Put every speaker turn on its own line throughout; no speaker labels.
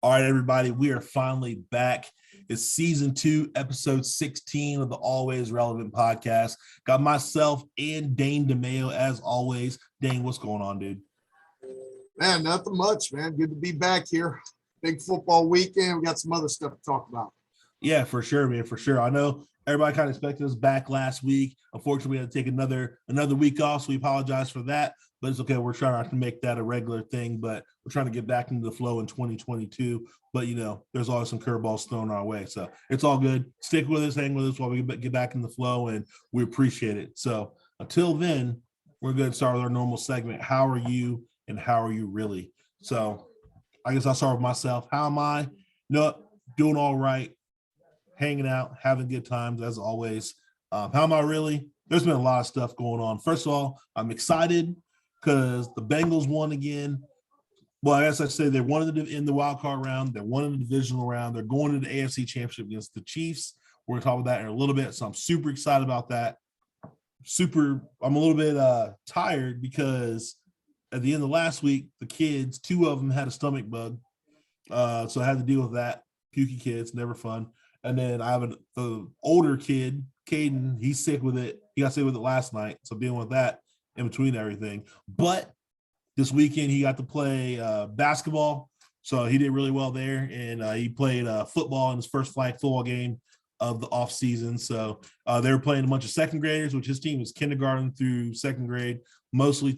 All right, everybody, we are finally back. It's season 2, episode 16 of the Always Relevant podcast. Got myself and Dane DeMayo as always. Dane, what's going on, dude?
Man, nothing much, man. Good to be back here. Big football weekend. We got some other stuff to talk about.
Yeah, for sure, man, for sure. I know everybody kind of expected us back last week. Unfortunately, we had to take another week off, so we apologize for that. But it's okay. We're trying not to make that a regular thing, but we're trying to get back into the flow in 2022. But, there's always some curveballs thrown our way. So it's all good. Stick with us, hang with us while we get back in the flow, and we appreciate it. So until then, we're going to start with our normal segment. How are you and how are you really? So I guess I'll start with myself. How am I? Doing all right, hanging out, having good times as always. How am I really? There's been a lot of stuff going on. First of all, I'm excited because the Bengals won again. Well, I guess I say they won in the wild card round. They won in the divisional round. They're going to the AFC Championship against the Chiefs. We're going to talk about that in a little bit. So I'm super excited about that. I'm a little bit tired because at the end of last week, the kids, 2 of them had a stomach bug. So I had to deal with that. Pukey kids, never fun. And then I have the older kid, Caden. He's sick with it. He got sick with it last night. So dealing with that in between everything. But this weekend, he got to play basketball. So he did really well there. And he played football in his first flag football game of the offseason. So they were playing a bunch of second graders, which his team was kindergarten through second grade, mostly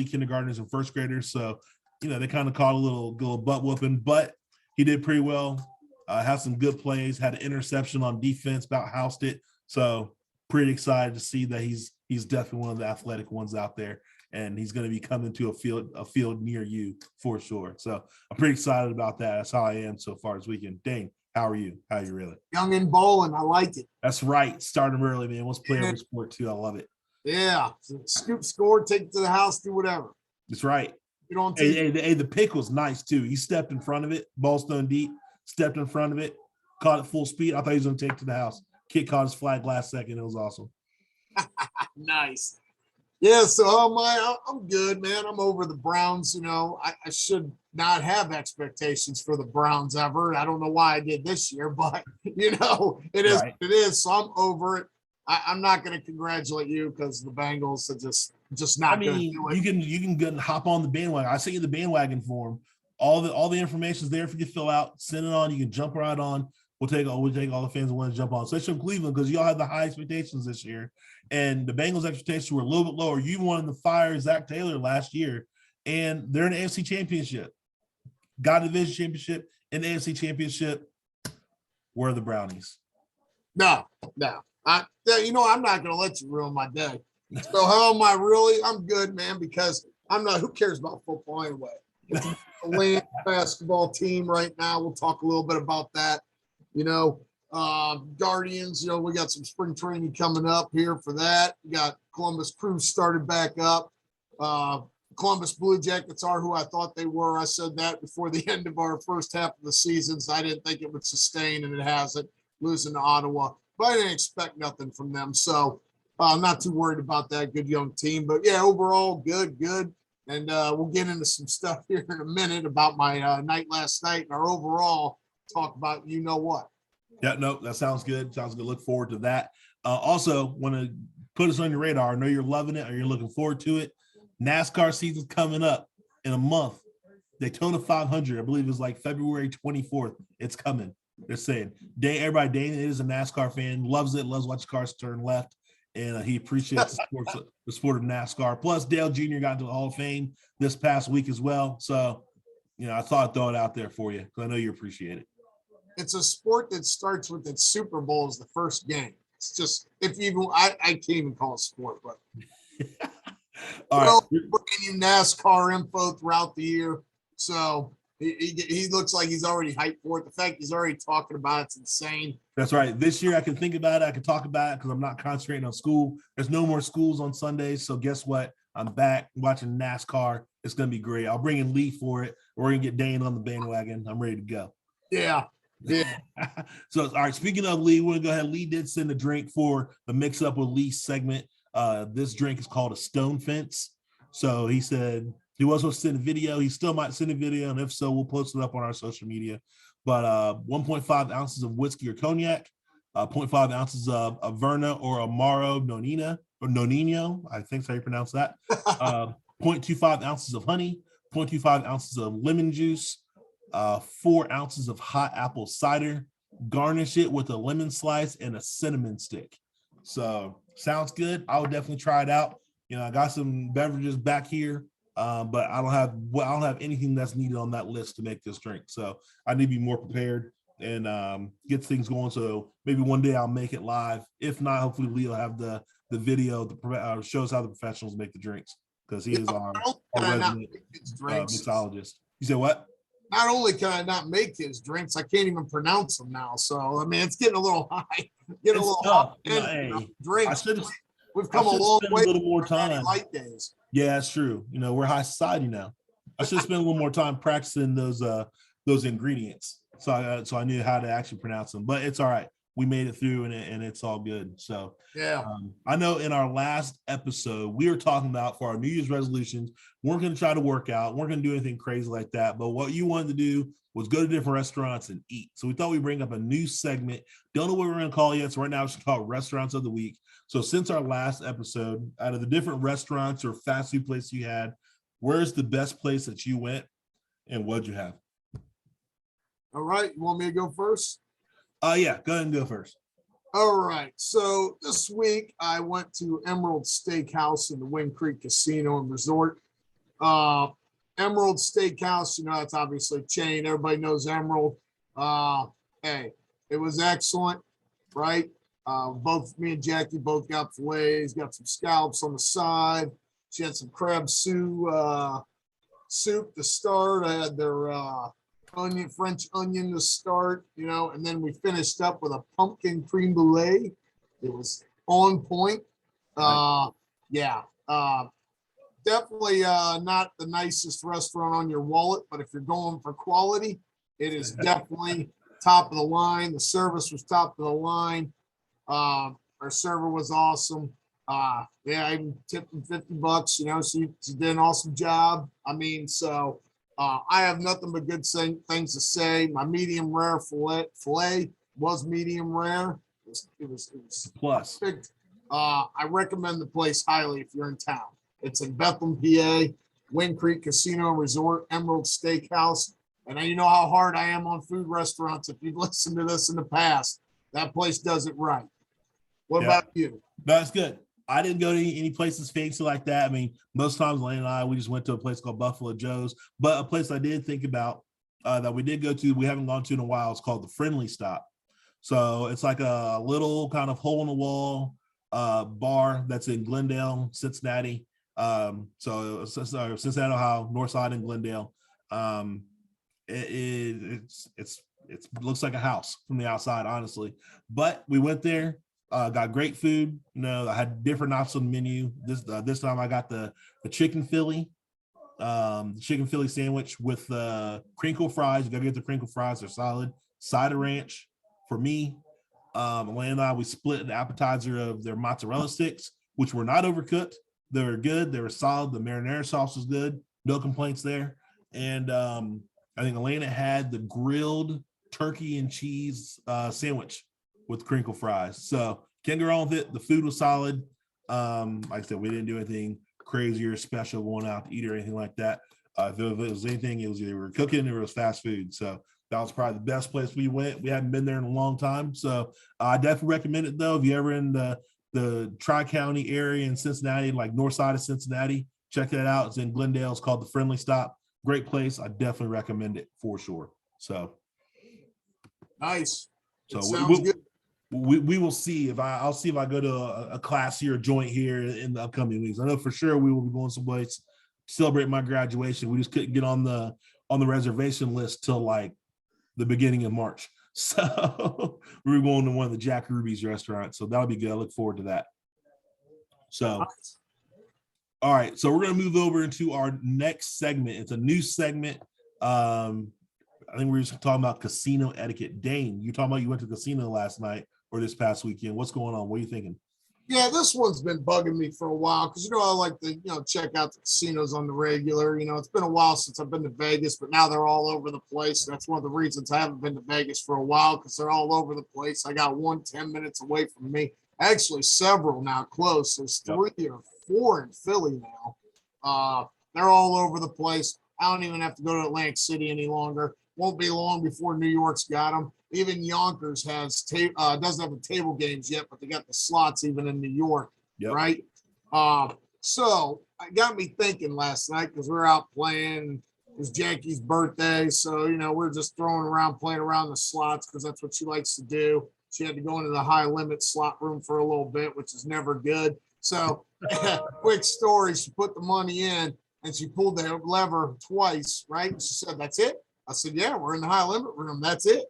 kindergartners and first graders. So, they kind of caught a little butt whooping, but he did pretty well. Had some good plays, had an interception on defense, about housed it. So pretty excited to see that he's definitely one of the athletic ones out there, and he's going to be coming to a field near you for sure. So I'm pretty excited about that. That's how I am so far this weekend. Dang, how are you? How are you really?
Young and bowling. I like it.
That's right. Start them early, man. Let's play every sport too. I love it.
Yeah. Scoop, score, take it to the house, do whatever.
That's right.
Hey,
the pick was nice too. He stepped in front of it, ball stone deep, stepped in front of it, caught it full speed. I thought he was going to take it to the house. Kid caught his flag last second. It was awesome.
Nice. Yeah, so I'm good, man. I'm over the Browns. I should not have expectations for the Browns ever. I don't know why I did this year, but it is right. It is. So I'm over it. I'm not going to congratulate you because the Bengals are just not going to do it.
You can go and hop on the bandwagon. I sent you the bandwagon form. All the information is there for you to fill out. Send it on. You can jump right on. We'll take all the fans who want to jump on, especially in Cleveland, because y'all had the high expectations this year, and the Bengals' expectations were a little bit lower. You wanted to fire Zach Taylor last year, and they're in the AFC Championship, got a division championship, in the AFC Championship. Where are the Brownies?
No. I'm not going to let you ruin my day. So how am I really? I'm good, man, because I'm not. Who cares about football anyway? It's a land basketball team right now. We'll talk a little bit about that. Guardians, we got some spring training coming up here for that. We got Columbus Crew started back up. Columbus Blue Jackets are who I thought they were. I said that before the end of our first half of the season. So I didn't think it would sustain, and it hasn't, losing to Ottawa. But I didn't expect nothing from them. So I'm not too worried about that. Good young team. But, yeah, overall, good. And we'll get into some stuff here in a minute about my night last night and our overall talk about what.
Yeah, no, that sounds good. Look forward to that. Also, want to put us on your radar. I know you're loving it or you're looking forward to it. NASCAR season's coming up in a month. Daytona 500, I believe, is like February 24th. It's coming. They're saying. Dane is a NASCAR fan, loves it, loves watching cars turn left, and he appreciates the sport of NASCAR. Plus, Dale Jr. got into the Hall of Fame this past week as well. So, I thought I'd throw it out there for you because I know you appreciate it.
It's a sport that starts with its Super Bowl as the first game. It's just, I can't even call it sport, but we're bringing you NASCAR info throughout the year. So he looks like he's already hyped for it. The fact he's already talking about it's insane.
That's right. This year I can think about it. I can talk about it because I'm not concentrating on school. There's no more schools on Sundays. So guess what? I'm back watching NASCAR. It's going to be great. I'll bring in Lee for it. We're going to get Dane on the bandwagon. I'm ready to go.
Yeah.
So, all right, speaking of Lee, we're going to go ahead. Lee did send a drink for the Mix Up with Lee segment. This drink is called a Stone Fence. So he said He was supposed to send a video. He still might send a video, and if so, we'll post it up on our social media. But 1.5 ounces of whiskey or cognac, 0.5 ounces of Averna or Amaro Nonino, I think that's how you pronounce that. 0.25 ounces of honey, 0.25 ounces of lemon juice, 4 ounces of hot apple cider. Garnish it with a lemon slice and a cinnamon stick. So sounds good. I would definitely try it out. I got some beverages back here, but I don't have anything that's needed on that list to make this drink. So I need to be more prepared and get things going. So maybe one day I'll make it live. If not, hopefully Leo have the video that shows how the professionals make the drinks, because he is our resident mixologist. You said what?
Not only can I not make his drinks, I can't even pronounce them now. So I mean, it's getting a little high. Getting a little hot. Drinks. We've come a long way.
A little more time.
Light days.
Yeah, that's true. We're high society now. I should spend a little more time practicing those ingredients, so I knew how to actually pronounce them. But it's all right. We made it through, and it's all good. So
yeah,
I know in our last episode we were talking about for our New Year's resolutions, we weren't going to try to work out, we weren't going to do anything crazy like that. But what you wanted to do was go to different restaurants and eat. So we thought we'd bring up a new segment. Don't know what we're going to call it yet. So right now it's called Restaurants of the Week. So since our last episode, out of the different restaurants or fast food places you had, where's the best place that you went and what'd you have?
All right. You want me to go first?
Yeah, go ahead and go first.
All right. So this week I went to Emerald Steakhouse in the Wind Creek Casino and Resort. Emerald Steakhouse, that's obviously a chain. Everybody knows Emerald. Hey, it was excellent, right? Both me and Jackie both got fillets, got some scallops on the side. She had some crab soup to start. I had their French onion to start, and then we finished up with a pumpkin cream brulee. It was on point. Definitely not the nicest restaurant on your wallet, but if you're going for quality, it is definitely top of the line. The service was top of the line. Our server was awesome. I even tipped him $50. She did an awesome job. I have nothing but good things to say. My medium rare filet was medium rare. It was
plus
perfect. I recommend the place highly if you're in town. It's in Bethlehem, PA, Wind Creek Casino and Resort, Emerald Steakhouse. And you know how hard I am on food restaurants. If you've listened to this in the past, that place does it right. What about you?
That's good. I didn't go to any places fancy like that. I mean, most times Lane and I, we just went to a place called Buffalo Joe's. But a place I did think about that we did go to, we haven't gone to in a while, it's called the Friendly Stop. So it's like a little kind of hole in the wall bar that's in Glendale, Cincinnati. Cincinnati, Ohio, north side in Glendale. It looks like a house from the outside, honestly. But we went there, got great food. I had different options on the menu. This time I got the chicken Philly, sandwich with crinkle fries. You gotta get the crinkle fries; they're solid. Side of ranch for me. Elena and I, we split an appetizer of their mozzarella sticks, which were not overcooked. They were good. They were solid. The marinara sauce was good. No complaints there. And I think Elena had the grilled turkey and cheese sandwich with crinkle fries. So can't go wrong with it. The food was solid. Like I said, we didn't do anything crazy or special going out to eat or anything like that. If it was anything, it was either we were cooking or it was fast food. So that was probably the best place we went. We hadn't been there in a long time. So I definitely recommend it, though. If you're ever in the Tri-County area in Cincinnati, like north side of Cincinnati, check that out. It's in Glendale. It's called the Friendly Stop. Great place. I definitely recommend it for sure. So
nice.
So
sounds good.
We will see if I'll see if I go to a class here, a joint here in the upcoming weeks. I know for sure we will be going someplace to celebrate my graduation. We just couldn't get on the reservation list till like the beginning of March. So we were going to one of the Jack Ruby's restaurants. So that'll be good. I look forward to that. So, all right. So we're going to move over into our next segment. It's a new segment. I think we're just talking about casino etiquette. Dane, you talking about you went to the casino last night or this past weekend. What's going on? What are you thinking?
Yeah, this one's been bugging me for a while because I like to check out the casinos on the regular. It's been a while since I've been to Vegas, but now they're all over the place. That's one of the reasons I haven't been to Vegas for a while because they're all over the place. I got one 10 minutes away from me. Actually, several now close. There's 3 or 4 in Philly now. They're all over the place. I don't even have to go to Atlantic City any longer. Won't be long before New York's got them. Even Yonkers doesn't have the table games yet, but they got the slots even in New York, right? So it got me thinking last night because we were out playing. It was Jackie's birthday, so we're just playing around the slots because that's what she likes to do. She had to go into the high limit slot room for a little bit, which is never good. So, quick story: she put the money in and she pulled the lever twice, right? And she said, "That's it." I said, "Yeah, we're in the high limit room. That's it.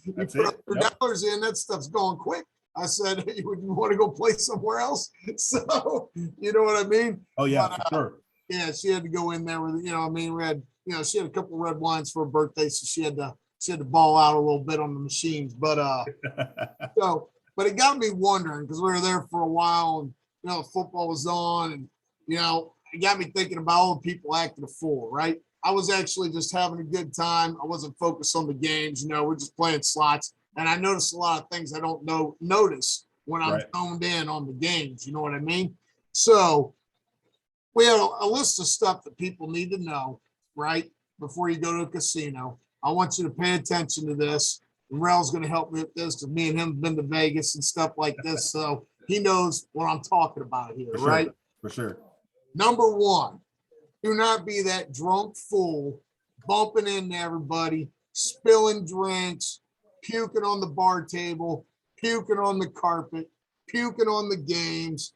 You
That's
put
it.
$100 in, that stuff's going quick." I said, "You want to go play somewhere else?" So, you know what I mean?
Oh yeah,
But,
for sure.
yeah, she had to go in there with, we had, she had a couple red wines for her birthday, so she had to ball out a little bit on the machines. But but it got me wondering because we were there for a while and football was on and it got me thinking about all the people acting a fool, right? I was actually just having a good time. I wasn't focused on the games. We're just playing slots. And I noticed a lot of things I don't notice when I'm zoned in on the games. You know what I mean? So we had a list of stuff that people need to know, right? Before you go to a casino. I want you to pay attention to this. And Rell's going to help me with this because me and him have been to Vegas and stuff like this. So he knows what I'm talking about here, right?
For sure.
Number 1. Do not be that drunk fool bumping into everybody, spilling drinks, puking on the bar table, puking on the carpet, puking on the games,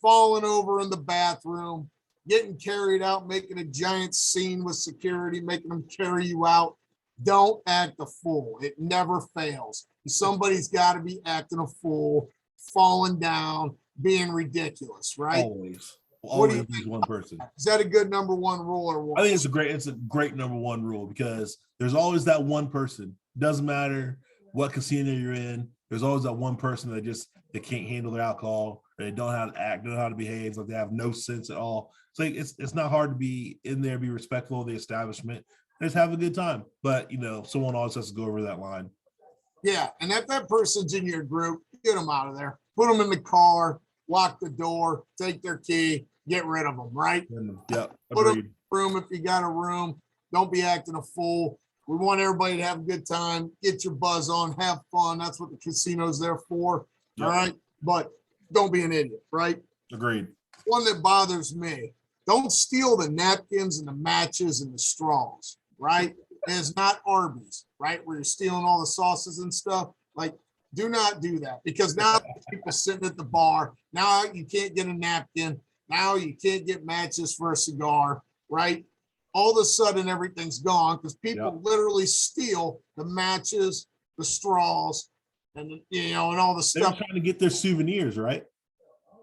falling over in the bathroom, getting carried out, making a giant scene with security, making them carry you out. Don't act a fool. It never fails. Somebody's got to be acting a fool, falling down, being ridiculous, right?
Always. Always one person.
Is that a good number 1 rule or what?
I think it's a great number 1 rule because there's always that one person. Doesn't matter what casino you're in. There's always that one person that they can't handle their alcohol, or they don't know how to act, don't know how to behave, like they have no sense at all. It's like it's not hard to be in there, be respectful of the establishment, just have a good time. But someone always has to go over that line.
Yeah, and if that person's in your group, get them out of there. Put them in the car, lock the door, take their key, get rid of them, right?
Yeah,
put them in the room if you got a room. Don't be acting a fool. We want everybody to have a good time. Get your buzz on, have fun. That's what the casino's there for. All right. But don't be an idiot, right?
Agreed.
One that bothers me. Don't steal the napkins and the matches and the straws, right? And it's not Arby's, right? Where you're stealing all the sauces and stuff. Like, do not do that because now people sitting at the bar. Now you can't get a napkin. Now you can't get matches for a cigar, right? All of a sudden, everything's gone because people literally steal the matches, the straws, and and all the stuff.
They're trying to get their souvenirs, right?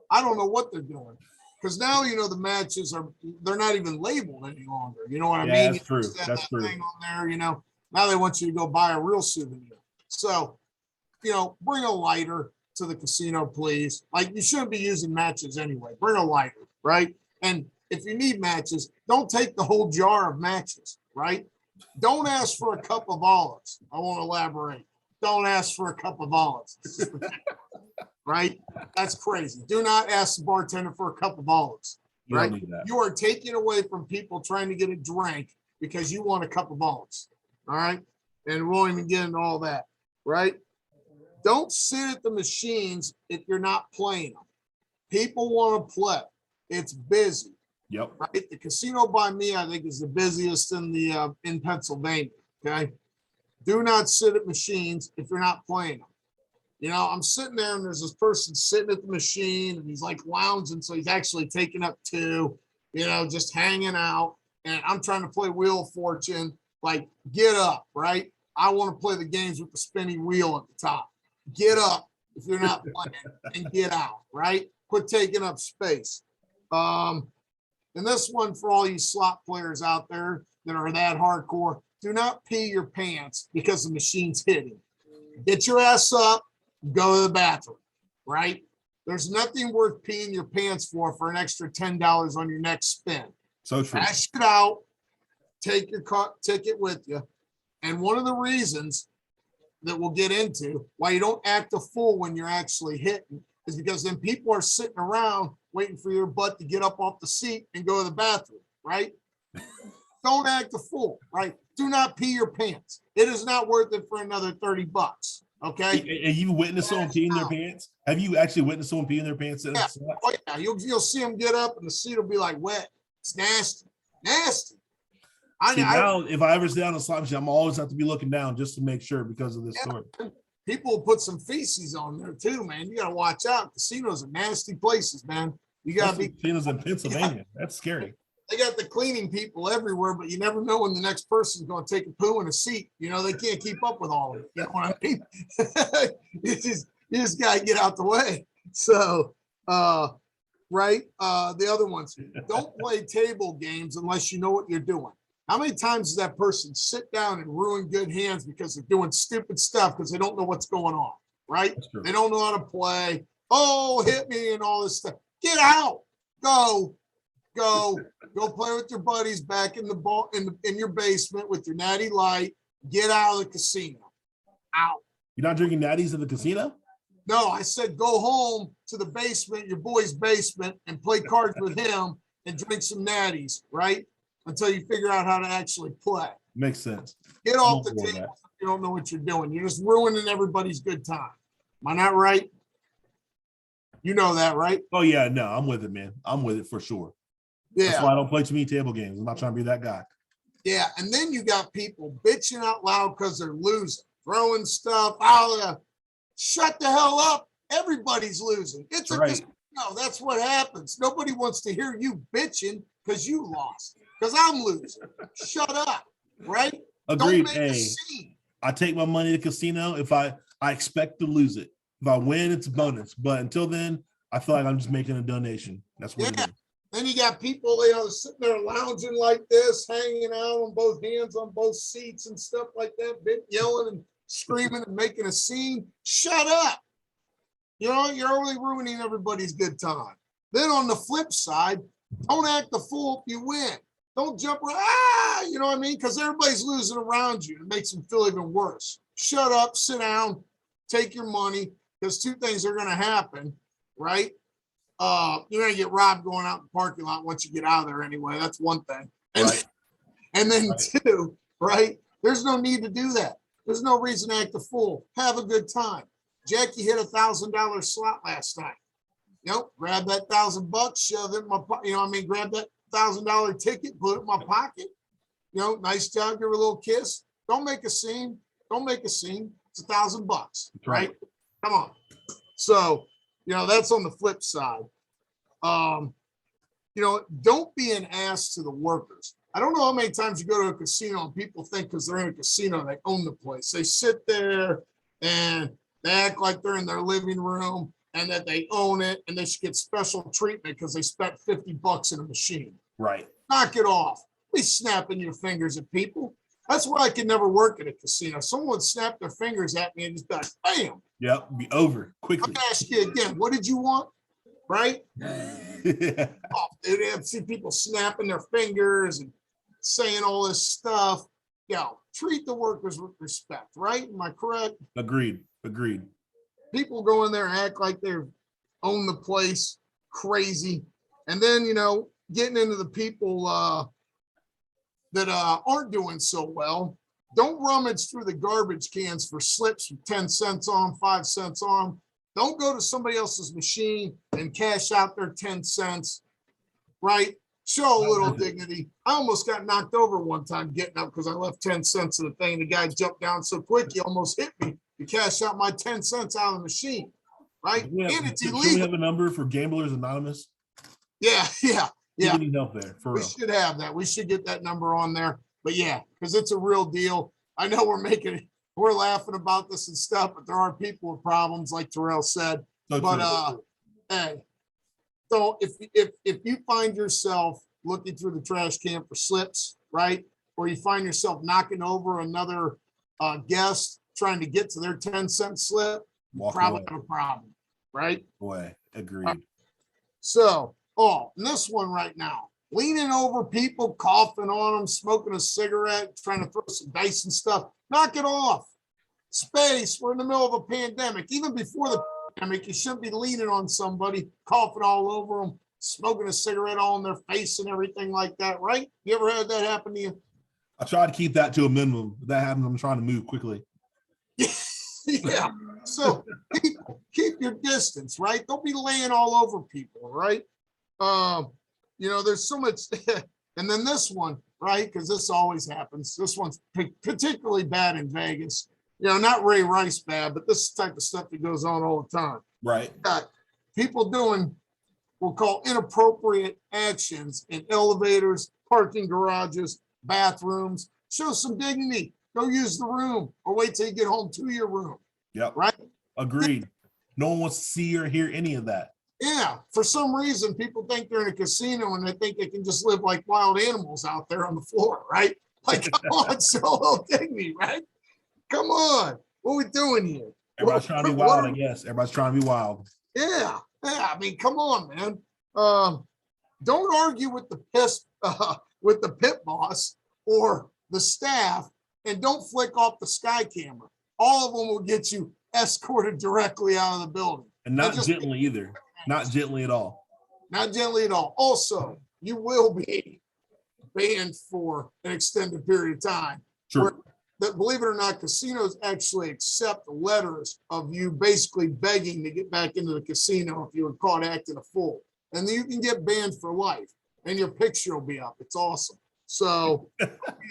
I don't know what they're doing because now the matches they're not even labeled any longer. You know what I mean?
That's true. That's true.
Thing on there, now they want you to go buy a real souvenir. So, bring a lighter to the casino, please. Like you shouldn't be using matches anyway. Bring a lighter, right? And if you need matches, don't take the whole jar of matches, right? Don't ask for a cup of olives. I won't elaborate. Don't ask for a cup of olives. Right? That's crazy. Do not ask the bartender for a cup of olives. Right? You are taking away from people trying to get a drink because you want a cup of olives. All right? And we won't even get into all that. Right? Don't sit at the machines if you're not playing them. People want to play. It's busy.
Yep.
Right? The casino by me, I think, is the busiest in Pennsylvania. Okay. Do not sit at machines if you're not playing them. I'm sitting there and there's this person sitting at the machine and he's like lounging. So he's actually taking up 2, just hanging out. And I'm trying to play Wheel of Fortune. Like, get up, right? I want to play the games with the spinning wheel at the top. Get up if you're not playing and get out, right? Quit taking up space. And this one for all you slot players out there that are that hardcore, do not pee your pants because the machine's hitting. Get your ass up, go to the bathroom, right? There's nothing worth peeing your pants for an extra $10 on your next spin.
So true.
Cash it out, take your ticket with you. And one of the reasons that we'll get into why you don't act a fool when you're actually hitting is because then people are sitting around waiting for your butt to get up off the seat and go to the bathroom, right? Don't act a fool, right? Do not pee your pants. It is not worth it for another $30. Okay.
Have you witnessed someone peeing their pants? Have you actually witnessed someone peeing their pants?
Yeah. Oh, yeah. You'll see them get up and the seat will be like wet. It's nasty. Nasty.
Now, if I ever sit down on a slot machine, I'm always have to be looking down just to make sure because of this story.
People will put some feces on there too, man. You got to watch out. Casinos are nasty places, man. You got to be.
Casinos in Pennsylvania. Yeah. That's scary.
They got the cleaning people everywhere, but you never know when the next person's going to take a poo in a seat. You know, they can't keep up with all of it. You know what I mean? you just got to get out the way. So, right. The other ones, don't play table games unless you know what you're doing. How many times does that person sit down and ruin good hands because they're doing stupid stuff because they don't know what's going on, right? They don't know how to play. Oh, hit me and all this stuff. Get out. Go play with your buddies back in in your basement with your natty light. Get out of the casino. Out.
You're not drinking natties in the casino?
No, I said go home to the basement, your boy's basement, and play cards with him and drink some natties, right? Until you figure out how to actually play.
Makes sense.
Get off the table if you don't know what you're doing. You're just ruining everybody's good time. Am I not right? You know that, right?
Oh, yeah. No, I'm with it, man. I'm with it for sure.
Yeah.
That's why I don't play too many table games. I'm not trying to be that guy.
Yeah. And then you got people bitching out loud because they're losing, throwing stuff out. Shut the hell up. Everybody's losing. It's a casino. That's what happens. Nobody wants to hear you bitching because you lost. Because I'm losing. Shut up. Right?
Agreed. Hey, I take my money to the casino if I expect to lose it. If I win, it's a bonus. But until then, I feel like I'm just making a donation. That's what it is.
Then you got people, sitting there lounging like this, hanging out on both hands on both seats and stuff like that, yelling and screaming and making a scene. Shut up. You're only ruining everybody's good time. Then on the flip side, don't act the fool if you win. Don't jump around, you know what I mean? Because everybody's losing around you. It makes them feel even worse. Shut up, sit down, take your money, because two things are going to happen, right? You're going to get robbed going out in the parking lot once you get out of there anyway. That's one thing. And then two, right? There's no need to do that. There's no reason to act a fool. Have a good time. Jackie hit $1,000 slot last night. Grab that $1,000, shove it in my pocket. Grab that $1,000 ticket, put it in my pocket. Nice job. Give her a little kiss. Don't make a scene. It's $1,000, right? Come on. So, that's on the flip side. Don't be an ass to the workers. I don't know how many times you go to a casino and people think because they're in a casino, they own the place. They sit there and they act like they're in their living room and that they own it and they should get special treatment because they spent $50 in a machine.
Right.
Knock it off. Be snapping your fingers at people. That's why I could never work at a casino. Someone would snap their fingers at me and just be like, bam.
Yep, be over quickly.
I'm going to ask you again, what did you want? Right?
Yeah.
They'd see people snapping their fingers and saying all this stuff. Treat the workers with respect, right? Am I correct?
Agreed.
People go in there and act like they own the place, crazy. And then, getting into the people that aren't doing so well, don't rummage through the garbage cans for slips with 10 cents on, 5 cents on. Don't go to somebody else's machine and cash out their 10 cents, right? Show a little dignity. I almost got knocked over one time getting up because I left 10 cents in the thing. The guy jumped down so quick, he almost hit me to cash out my 10 cents out of the machine, right? And it's illegal.
Should we have a number for Gamblers Anonymous?
Yeah.
We need help there, for real.
We should have that. We should get that number on there. But yeah, because it's a real deal. I know we're laughing about this and stuff, but there are people with problems, like Terrell said. Hey, so if you find yourself looking through the trash can for slips, right, or you find yourself knocking over another guest trying to get to their 10-cent slip, probably have a problem, right?
Agreed.
So, and this one right now, leaning over people, coughing on them, smoking a cigarette, trying to throw some dice and stuff. Knock it off. Space. We're in the middle of a pandemic. Even before the pandemic, you shouldn't be leaning on somebody, coughing all over them, smoking a cigarette all in their face and everything like that, right? You ever had that happen to you?
I try to keep that to a minimum. If that happens, I'm trying to move quickly.
Yeah. So people, keep your distance, right? Don't be laying all over people, right? There's so much. And then this one, right? Because this always happens. This one's particularly bad in Vegas. Not Ray Rice bad, but this type of stuff that goes on all the time.
Right.
Got people doing, we'll call inappropriate actions in elevators, parking garages, bathrooms. Show some dignity. Go use the room or wait till you get home to your room.
Yep.
Right.
Agreed. No one wants to see or hear any of that.
Yeah. For some reason, people think they're in a casino and they think they can just live like wild animals out there on the floor. Right. Like, come on, show a little dignity, right? Come on. What are we doing here?
Everybody's trying to be wild, I guess. Everybody's trying to be wild.
Yeah. I mean, come on, man. Don't argue with the pit boss or the staff, and don't flick off the sky camera. All of them will get you escorted directly out of the building.
And not gently either. Not gently at all.
Not gently at all. Also, you will be banned for an extended period of time.
True.
That, believe it or not, casinos actually accept letters of you basically begging to get back into the casino if you were caught acting a fool. And then you can get banned for life, and your picture will be up. It's awesome. So be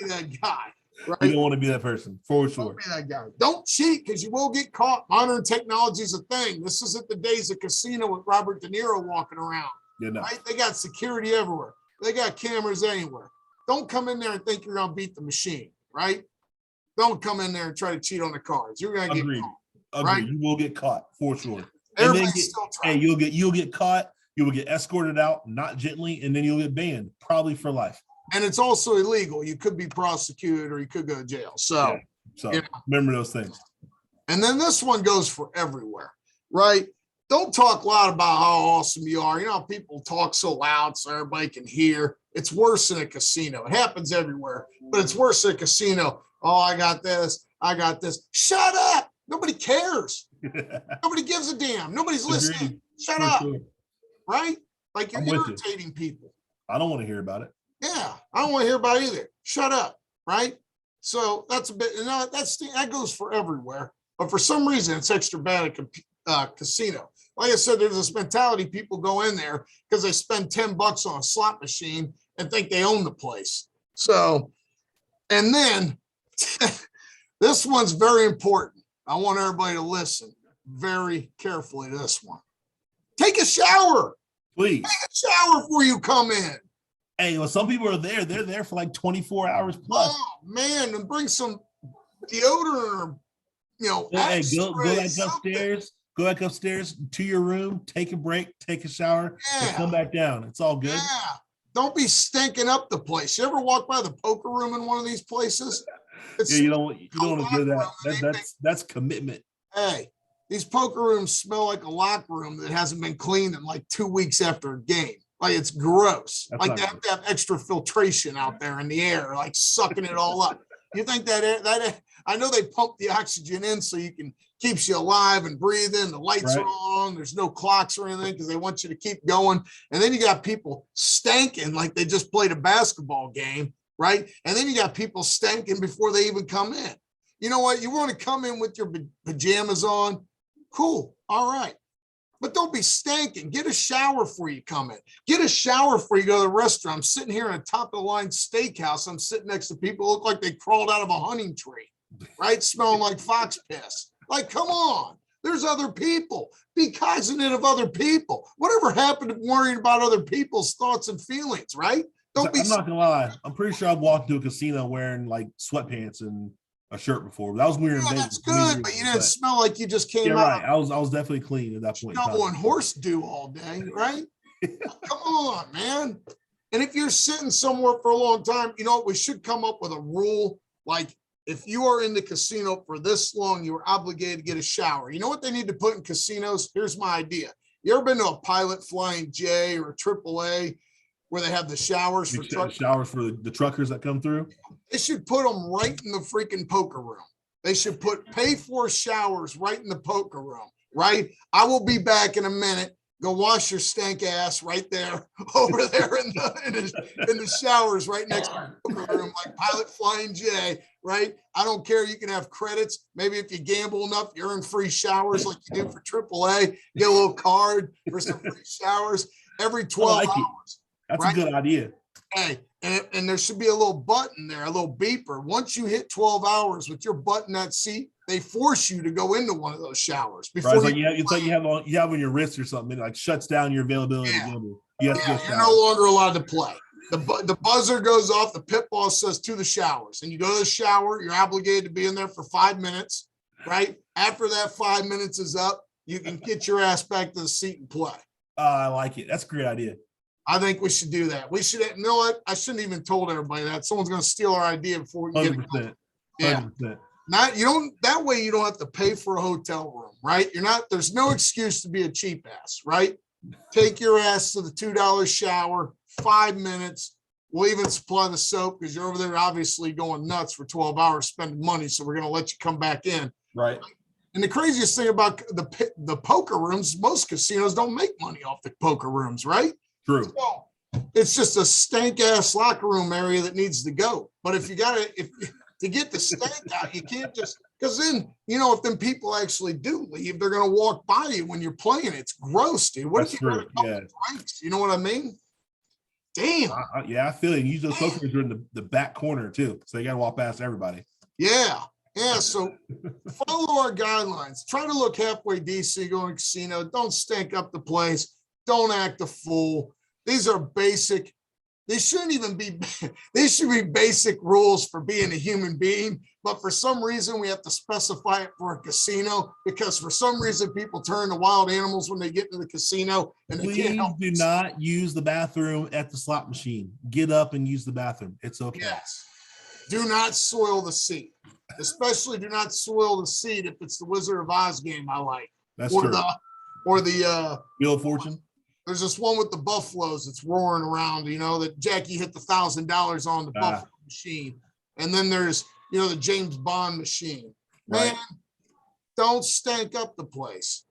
that guy. Right?
You don't want to be that person, for sure.
Don't be that guy. Don't cheat, because you will get caught. Modern technology is a thing. This isn't the days of casino with Robert De Niro walking around. Right? They got security everywhere. They got cameras anywhere. Don't come in there and think you're gonna beat the machine, right? Don't come in there and try to cheat on the cards. You're gonna get caught.
Agreed.
Right?
You will get caught for sure. You'll get caught. You will get escorted out, not gently, and then you'll get banned, probably for life.
And it's also illegal. You could be prosecuted or you could go to jail. So,
remember those things.
And then this one goes for everywhere, right? Don't talk loud about how awesome you are. How people talk so loud so everybody can hear. It's worse in a casino. It happens everywhere, but it's worse in a casino. Oh, I got this. I got this. Shut up. Nobody cares. Nobody gives a damn. Nobody's listening. Shut up. Sure. Right? Like you're irritating people.
I don't want to hear about it.
Yeah, I don't want to hear about it either. Shut up. Right? So that's a bit, that goes for everywhere. But for some reason, it's extra bad at casino. Like I said, there's this mentality people go in there because they spend $10 on a slot machine and think they own the place. So, and then this one's very important. I want everybody to listen very carefully to this one. Take a shower.
Please.
Take a shower before you come in.
Hey, well, some people are there. They're there for like 24 hours plus.
Oh, man, and bring some deodorant or,
go back upstairs. Go back upstairs to your room, take a break, take a shower, and come back down. It's all good.
Yeah. Don't be stinking up the place. You ever walk by the poker room in one of these places?
You don't want to hear that. That's commitment.
Hey, these poker rooms smell like a locker room that hasn't been cleaned in like 2 weeks after a game. Like, it's gross. That's like they have to have extra filtration out there in the air, like sucking it all up. You think that I know they pump the oxygen in so you can keeps you alive and breathing. The lights are all on. There's no clocks or anything because they want you to keep going. And then you got people stanking like they just played a basketball game, right? And then you got people stanking before they even come in. You know what? You want to come in with your pajamas on? Cool. All right. But don't be stanking. Get a shower before you come in. Get a shower before you go to the restaurant. I'm sitting here in a top-of-the-line steakhouse. I'm sitting next to people who look like they crawled out of a hunting tree, right? Smelling like fox piss. Like, come on. There's other people. Be cognizant of other people. Whatever happened to worrying about other people's thoughts and feelings, right? I'm
not going to lie. I'm pretty sure I've walked into a casino wearing, like, sweatpants and a shirt before. That was weird.
Yeah, that's good, but you didn't smell like you just came out.
Right. I was definitely clean at that point.
Shoveling horse dew all day, right? Come on, man. And if you're sitting somewhere for a long time, you know what? We should come up with a rule. Like, if you are in the casino for this long, you are obligated to get a shower. You know what they need to put in casinos? Here's my idea. You ever been to a Pilot Flying J or a AAA where they have the showers for truck?
Showers for the truckers that come through?
They should put them right in the freaking poker room. They should pay for showers right in the poker room, right? I will be back in a minute. Go wash your stank ass right there, over there in the showers right next to the poker room, like Pilot Flying J, right? I don't care. You can have credits. Maybe if you gamble enough, you earn free showers like you do for AAA. Get a little card for some free showers every 12 hours.
That's
right?
a good idea.
Hey, and there should be a little button there, a little beeper. Once you hit 12 hours with your butt in that seat, they force you to go into one of those showers. Before
right, it's like you have on your wrist or something. It like shuts down your availability.
Yeah.
To gamble. You're
no longer allowed to play. The buzzer goes off. The pit boss says to the showers, and you go to the shower. You're obligated to be in there for 5 minutes. Right after that 5 minutes is up, you can get your ass back to the seat and play.
I like it. That's a great idea.
I think we should do that. We should. You know what? I shouldn't even told everybody that. Someone's going to steal our idea before we get it going. Yeah.
100%.
Not you don't. That way you don't have to pay for a hotel room, right? You're not. There's no excuse to be a cheap ass, right? Take your ass to the $2 shower, 5 minutes. We'll even supply the soap because you're over there obviously going nuts for 12 hours spending money. So we're going to let you come back in.
Right.
And the craziest thing about the poker rooms, most casinos don't make money off the poker rooms, right?
True.
So it's just a stank ass locker room area that needs to go. But if you got to get the stank out, you can't just, because then, if then people actually do leave, they're going to walk by you when you're playing. It's gross, dude. What
That's
if you got a couple drinks? You know what I mean? Damn.
I feel it. Usually those pokers are in the back corner too. So you got to walk past everybody.
Yeah. Yeah. So follow our guidelines. Try to look halfway decent going to casino. Don't stink up the place. Don't act a fool. These are basic. They shouldn't even be. These should be basic rules for being a human being. But for some reason, we have to specify it for a casino because for some reason, people turn to wild animals when they get into the casino and they can't help.
Please do not use the bathroom at the slot machine. Get up and use the bathroom. It's okay.
Yes. Do not soil the seat. Especially do not soil the seat if it's the Wizard of Oz game I like.
That's
or
true.
The
Wheel of Fortune.
There's this one with the buffaloes that's roaring around, that Jackie hit the $1,000 on the buffalo machine. And then there's, the James Bond machine. Man, don't stank up the place.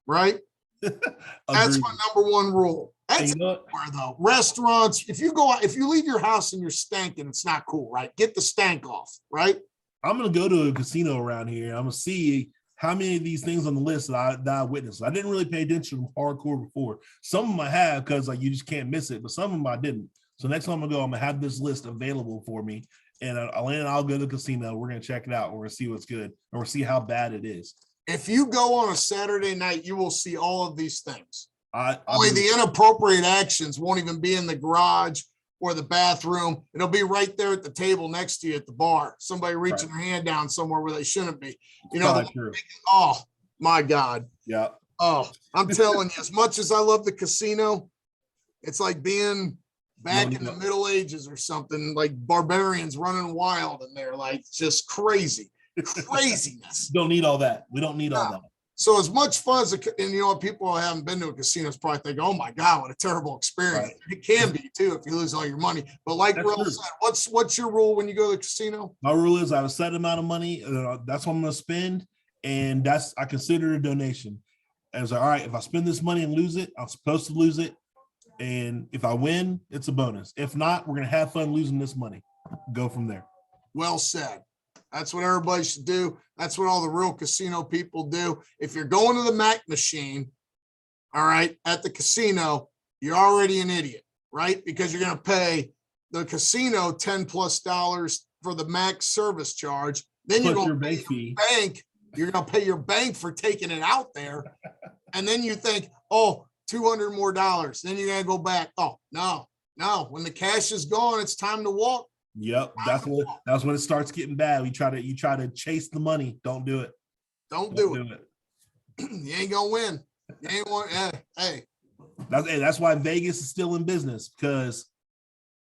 Right? That's my number one rule. That's everywhere, though. Restaurants, if you leave your house and you're stanking, it's not cool, right? Get the stank off, right?
I'm going to go to a casino around here. I'm going to see how many of these things on the list that I witnessed. I didn't really pay attention hardcore before. Some of them I have because you just can't miss it, but some of them I didn't. So next time I go, I'm going to have this list available for me. And I'll go to the casino. We're going to check it out. We're going to see what's good. And we'll see how bad it is.
If you go on a Saturday night, you will see all of these things.
Only
the inappropriate actions won't even be in the garage or the bathroom. It'll be right there at the table next to you at the bar. Somebody reaching their hand down somewhere where they shouldn't be. Oh, my God.
Yeah.
Oh, I'm telling you, as much as I love the casino, it's like being back in the Middle Ages or something, like barbarians running wild in there, like just craziness.
Don't need all that. We don't need all that.
So as much fun as people who haven't been to a casino probably think, oh my God, what a terrible experience. Right. It can be too if you lose all your money. But like Rell said, what's your rule when you go to the casino?
My rule is I have a set amount of money. That's what I'm going to spend. And I consider it a donation. And it's like, all right, if I spend this money and lose it, I'm supposed to lose it. And if I win, it's a bonus. If not, we're going to have fun losing this money. Go from there.
Well said. That's what everybody should do. That's what all the real casino people do. If you're going to the Mac machine, all right, at the casino, you're already an idiot, right? Because you're going to pay the casino $10+ for the Mac service charge. Then you're going to pay your bank. You're going to pay your bank for taking it out there. And then you think, oh, $200 more. Then you're going to go back. Oh, no. When the cash is gone, it's time to walk.
Yep, that's when it starts getting bad. You try to chase the money. Don't do it.
Don't do it. You ain't gonna win. You ain't want. Hey.
That's why Vegas is still in business because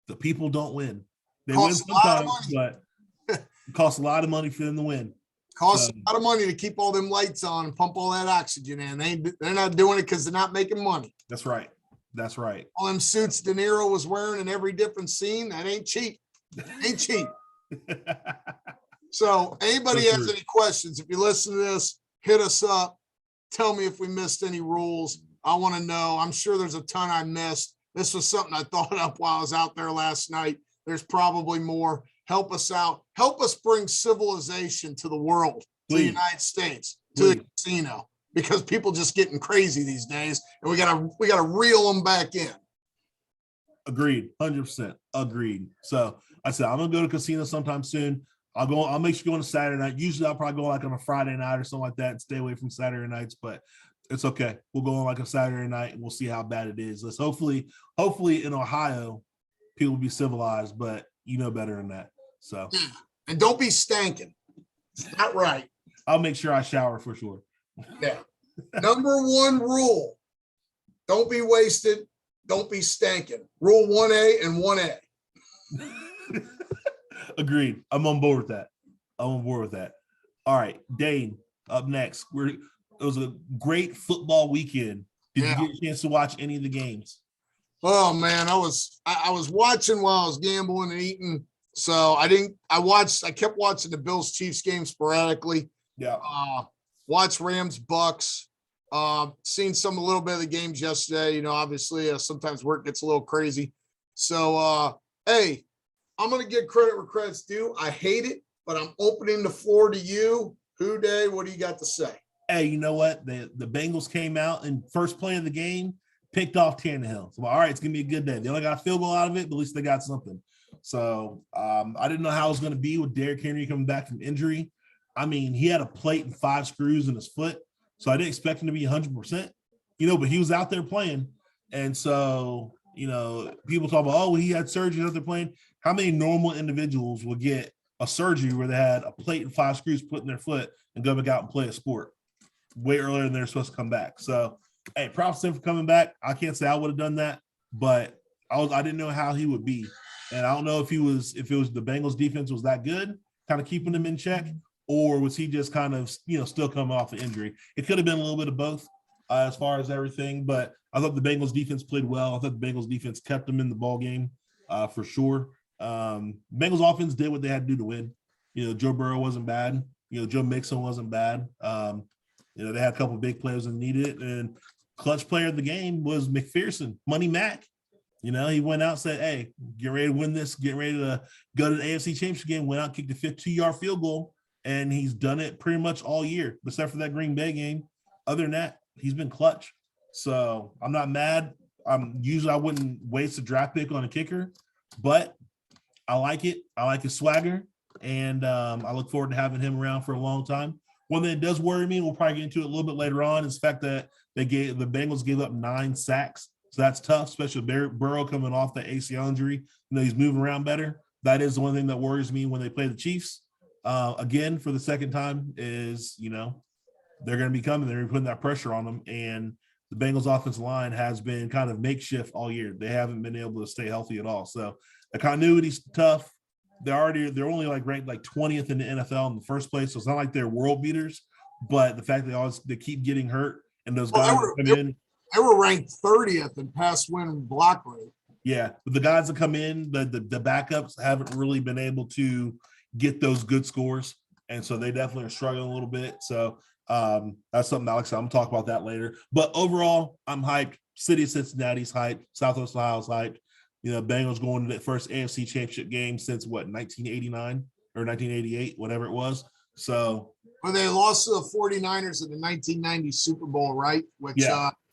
the people don't win. They win sometimes, but it costs a lot of money for them to win.
Costs
So,
a lot of money to keep all them lights on and pump all that oxygen in. They're not doing it because they're not making money.
that's right. That's right.
All them suits De Niro was wearing in every different scene, that ain't cheap. Ain't cheap. So anybody
So
has
true.
any questions, if you listen to this, hit us up. Tell me if we missed any rules. I want to know. I'm sure there's a ton I missed. This was something I thought up while I was out there last night. There's probably more. Help us out. Help us bring civilization to the world, to the
Please.
United States, to the
Please.
casino, because people just getting crazy these days, and we gotta reel them back in.
Agreed. 100%. Agreed. So I said, I'm going to go to casino sometime soon. I'll make sure to go on a Saturday night. Usually I'll probably go like on a Friday night or something like that and stay away from Saturday nights, but it's okay. We'll go on like a Saturday night and we'll see how bad it is. Let's hopefully in Ohio, people will be civilized, but you know better than that. So,
And don't be stanking. It's not right.
I'll make sure I shower for sure.
Yeah. Number one rule. Don't be wasted. Don't be stanking. Rule 1A and 1A.
Agreed. I'm on board with that. All right, Dane, up next. It was a great football weekend. Did you get a chance to watch any of the games?
Oh man, I was watching while I was gambling and eating. So I kept watching the Bills Chiefs game sporadically.
Yeah.
Watched Rams Bucks. Seen a little bit of the games yesterday. Obviously sometimes work gets a little crazy. So hey, I'm gonna give credit where credit's due. I hate it, but I'm opening the floor to you. Who Dey, what do you got to say?
Hey, you know what? The Bengals came out and first play of the game, picked off Tannehill. So all right, it's gonna be a good day. They only got a field goal out of it, but at least they got something. So I didn't know how it was gonna be with Derrick Henry coming back from injury. I mean, he had a plate and 5 screws in his foot, so I didn't expect him to be 100%. But he was out there playing, and so people talk about, oh, he had surgery out there playing. How many normal individuals will get a surgery where they had a plate and 5 screws put in their foot and go back out and play a sport way earlier than they're supposed to come back? So, hey, props to him for coming back. I can't say I would have done that, but I didn't know how he would be. And I don't know if it was the Bengals defense was that good, kind of keeping him in check, or was he just kind of, still coming off an injury? It could have been a little bit of both as far as everything, but I thought the Bengals defense played well. I thought the Bengals defense kept them in the ball game for sure. Bengals offense did what they had to do to win. Joe Burrow wasn't bad. Joe Mixon wasn't bad. They had a couple of big players that needed it, and clutch player of the game was McPherson, Money Mac. He went out and said, hey, get ready to win this, get ready to go to the AFC Championship game, went out, kicked a 52-yard field goal, and he's done it pretty much all year, except for that Green Bay game. Other than that, he's been clutch. So I'm not mad. Usually I wouldn't waste a draft pick on a kicker, but I like it. I like his swagger, and I look forward to having him around for a long time. One thing that does worry me, we'll probably get into it a little bit later on, is the fact that the Bengals gave up 9 sacks. So that's tough, especially Burrow coming off that ACL injury. He's moving around better. That is the one thing that worries me when they play the Chiefs. Again, for the second time, is they're going to be coming. They're going to be putting that pressure on them, and the Bengals offensive line has been kind of makeshift all year. They haven't been able to stay healthy at all. So the continuity's tough. They're only ranked 20th in the NFL in the first place. So it's not like they're world beaters, but the fact they keep getting hurt, and those guys come in.
They were ranked 30th in pass win block rate.
Yeah, but the guys that come in, the backups haven't really been able to get those good scores, and so they definitely are struggling a little bit. So that's something Alex, I'm going to talk about that later. But overall, I'm hyped. City of Cincinnati's hyped. Southwest Ohio's hyped. Bengals going to the first AFC Championship game since 1989 or 1988, whatever it was. So,
well, they lost to the 49ers in the 1990 Super Bowl, right? Which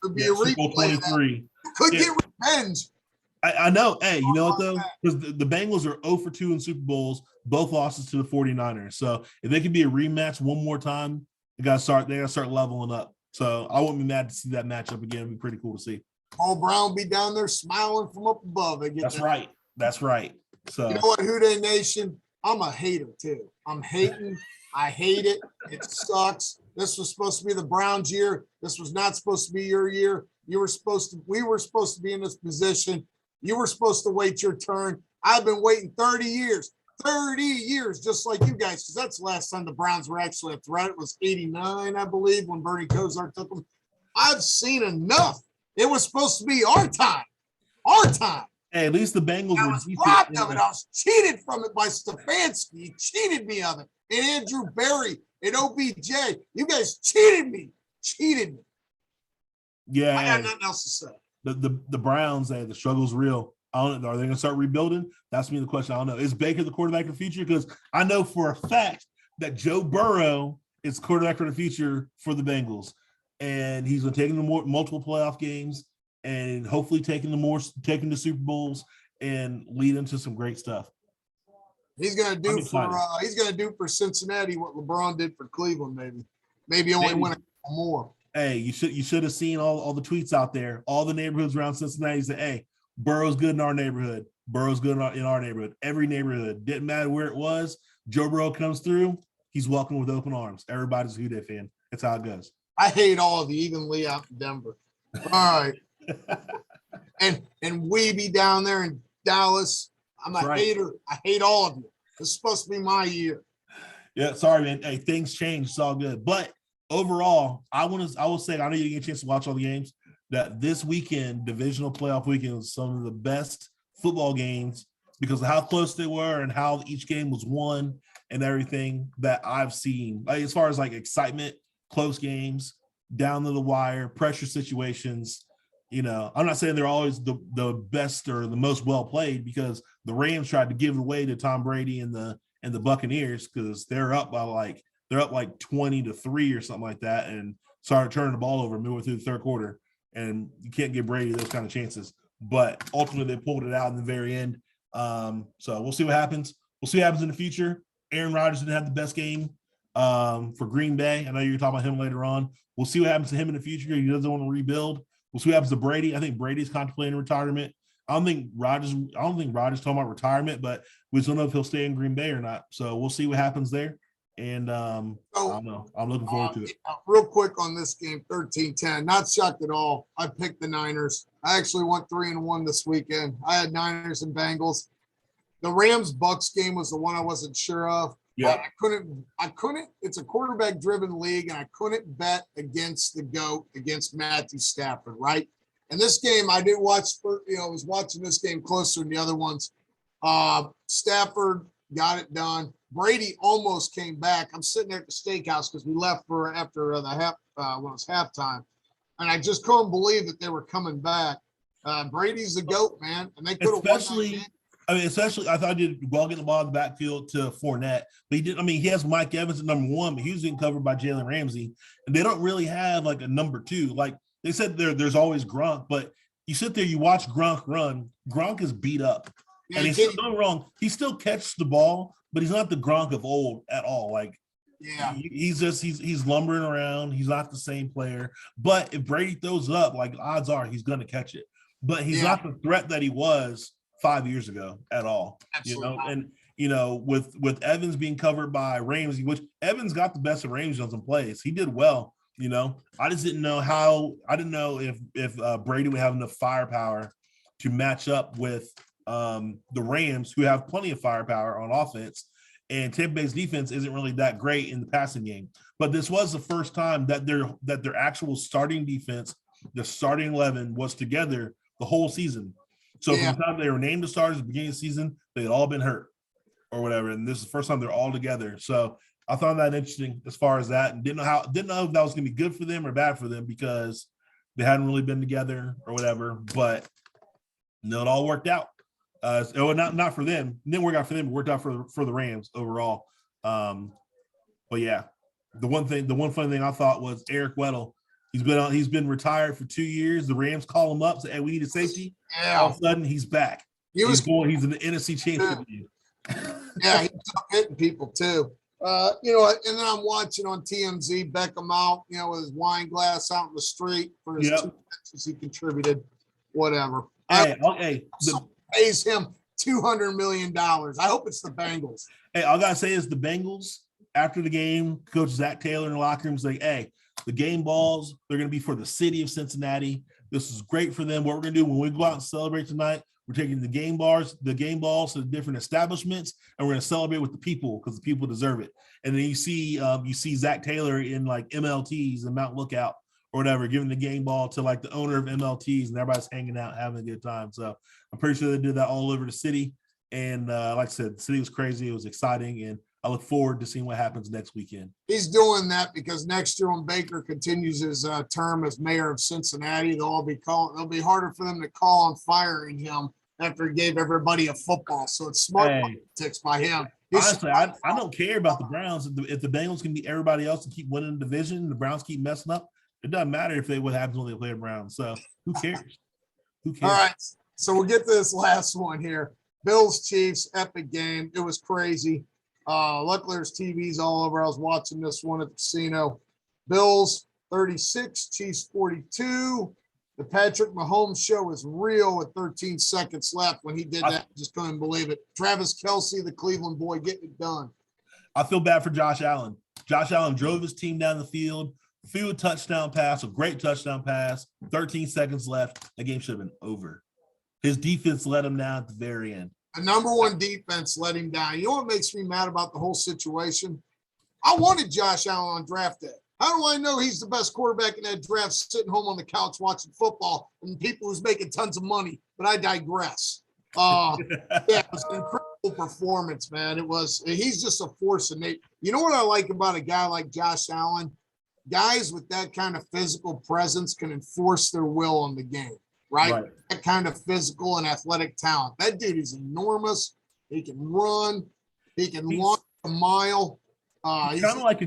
could be a replay. Could get revenge.
I know. Hey, you know what though? Because the Bengals are 0-2 in Super Bowls, both losses to the 49ers. So if they could be a rematch one more time, they gotta start leveling up. So I wouldn't be mad to see that matchup again. It'd be pretty cool to see.
Paul Brown will be down there smiling from up above.
That's right. So
you know what, Who Dey Nation? I'm a hater too. I'm hating. I hate it. It sucks. This was supposed to be the Browns' year. This was not supposed to be your year. We were supposed to be in this position. You were supposed to wait your turn. I've been waiting 30 years 30 years, just like you guys, because that's the last time the Browns were actually a threat. It was 89, I believe, when Bernie Kosar took them. I've seen enough. It was supposed to be our time. Our time.
Hey, at least the Bengals
I
were
was
decent.
robbed of it. I was cheated from it by Stefanski. He cheated me of it. And Andrew Berry and OBJ. You guys cheated me. Cheated me.
Yeah.
I got nothing else to say.
The Browns, the struggle's real. I don't know. Are they going to start rebuilding? That's me the question. I don't know. Is Baker the quarterback of the future? Because I know for a fact that Joe Burrow is quarterback of the future for the Bengals. And he's going to take them to multiple playoff games and hopefully taking the Super Bowls and lead into some great stuff.
He's gonna do for Cincinnati what LeBron did for Cleveland, maybe only win a couple more.
Hey, you should have seen all the tweets out there. All the neighborhoods around Cincinnati say, "Hey, Burrow's good in our neighborhood. Burrow's good in our neighborhood. Every neighborhood, didn't matter where it was. Joe Burrow comes through, he's welcome with open arms. Everybody's a Who Dey fan. That's how it goes.
I hate all of you, even Lee out in Denver. All right. and Weeby down there in Dallas. I'm a hater. I hate all of you. It's supposed to be my year.
Yeah, sorry, man. Hey, things change. It's all good. But overall, I will say, I know you didn't get a chance to watch all the games, that this weekend, Divisional Playoff Weekend, was some of the best football games because of how close they were and how each game was won and everything that I've seen. Like, as far as like excitement, close games, down to the wire, pressure situations. You know, I'm not saying they're always the best or the most well played because the Rams tried to give it away to Tom Brady and the Buccaneers because they're up like 20-3 or something like that and started turning the ball over midway through the third quarter. And you can't give Brady those kind of chances. But ultimately, they pulled it out in the very end. So we'll see what happens. We'll see what happens in the future. Aaron Rodgers didn't have the best game for Green Bay. I know you're talking about him later on. We'll see what happens to him in the future. He doesn't want to rebuild. We'll see what happens to Brady. I think Brady's contemplating retirement. I don't think Rodgers talking about retirement, but we just don't know if he'll stay in Green Bay or not. So we'll see what happens there. And I don't know. I'm looking forward to it.
Real quick on this game, 13-10. Not shocked at all. I picked the Niners. I actually went 3-1 this weekend. I had Niners and Bengals. The Rams-Bucks game was the one I wasn't sure of.
Yeah.
I couldn't. It's a quarterback-driven league, and I couldn't bet against the GOAT, against Matthew Stafford, right? And this game, I did watch. I was watching this game closer than the other ones. Stafford got it done. Brady almost came back. I'm sitting there at the steakhouse because we left after the when it was halftime, and I just couldn't believe that they were coming back. Brady's the GOAT, man, and they could have won that game.
I thought he did well getting the ball in the backfield to Fournette, but he did. I mean, he has Mike Evans at number one, but he was getting covered by Jalen Ramsey, and they don't really have like a number two. Like they said, there's always Gronk, but you sit there, you watch Gronk run. Gronk is beat up, and he's still going wrong. He still catches the ball, but he's not the Gronk of old at all. Like,
yeah,
he's lumbering around. He's not the same player. But if Brady throws it up, like odds are he's going to catch it. But he's not the threat that he was 5 years ago at all.
Absolutely.
And with Evans being covered by Ramsey, which Evans got the best of Ramsey on some plays. He did well. I just didn't know how. I didn't know if Brady would have enough firepower to match up with the Rams, who have plenty of firepower on offense, and Tampa Bay's defense isn't really that great in the passing game. But this was the first time that their actual starting defense, the starting 11, was together the whole season. So from the time they were named the starters at the beginning of the season, they had all been hurt or whatever, and this is the first time they're all together. So I found that interesting as far as that, and didn't know if that was going to be good for them or bad for them because they hadn't really been together or whatever. But it all worked out. Not for them. It didn't work out for them. It worked out for the Rams overall. But yeah, the one funny thing I thought was Eric Weddle. He's been retired for 2 years. The Rams call him up, say, "Hey, we need a safety." Yeah. All of a sudden, he's back. He's in the NFC Championship game.
Yeah, he's hitting people too. And then I'm watching on TMZ Beckham out, with his wine glass out in the street for his 2 matches he contributed. Whatever. Pays him $200 million. I hope it's the Bengals.
Hey, all I gotta say is the Bengals after the game, Coach Zach Taylor in the locker room is like, "Hey, the game balls, they're going to be for the city of Cincinnati. This is great for them. What we're going to do when we go out and celebrate tonight, We're taking the game balls to the different establishments, and we're going to celebrate with the people because the people deserve it. And then you see Zach Taylor in like MLTs and Mount Lookout or whatever, giving the game ball to like the owner of MLTs, and everybody's hanging out, having a good time. So I'm pretty sure they did that all over the city. And like I said, the city was crazy. It was exciting. And I look forward to seeing what happens next weekend.
He's doing that because next year when Baker continues his term as mayor of Cincinnati, they'll be harder for them to call on firing him after he gave everybody a football. So it's smart politics by him.
Honestly, I don't care about the Browns. If the Bengals can beat everybody else and keep winning the division, the Browns keep messing up, it doesn't matter what happens when they play the Browns. So who cares? Who cares?
All right. So we'll get to this last one here. Bills Chiefs, epic game. It was crazy. Luckily there's TVs all over. I was watching this one at the casino. Bills 36, Chiefs 42. The Patrick Mahomes show is real with 13 seconds left. When he did that, just couldn't believe it. Travis Kelce, the Cleveland boy, getting it done.
I feel bad for Josh Allen. Josh Allen drove his team down the field, threw a touchdown pass, a great touchdown pass, 13 seconds left. That game should have been over. His defense let him down at the very end.
The number one defense let him down. You know what makes me mad about the whole situation? I wanted Josh Allen on draft day. How do I know he's the best quarterback in that draft sitting home on the couch watching football and people who's making tons of money? But I digress. Yeah, it was an incredible performance, man. He's just a force in nature. You know what I like about a guy like Josh Allen? Guys with that kind of physical presence can enforce their will on the game, right? That kind of physical and athletic talent. That dude is enormous. He can run. He can launch a mile.
He's kind of like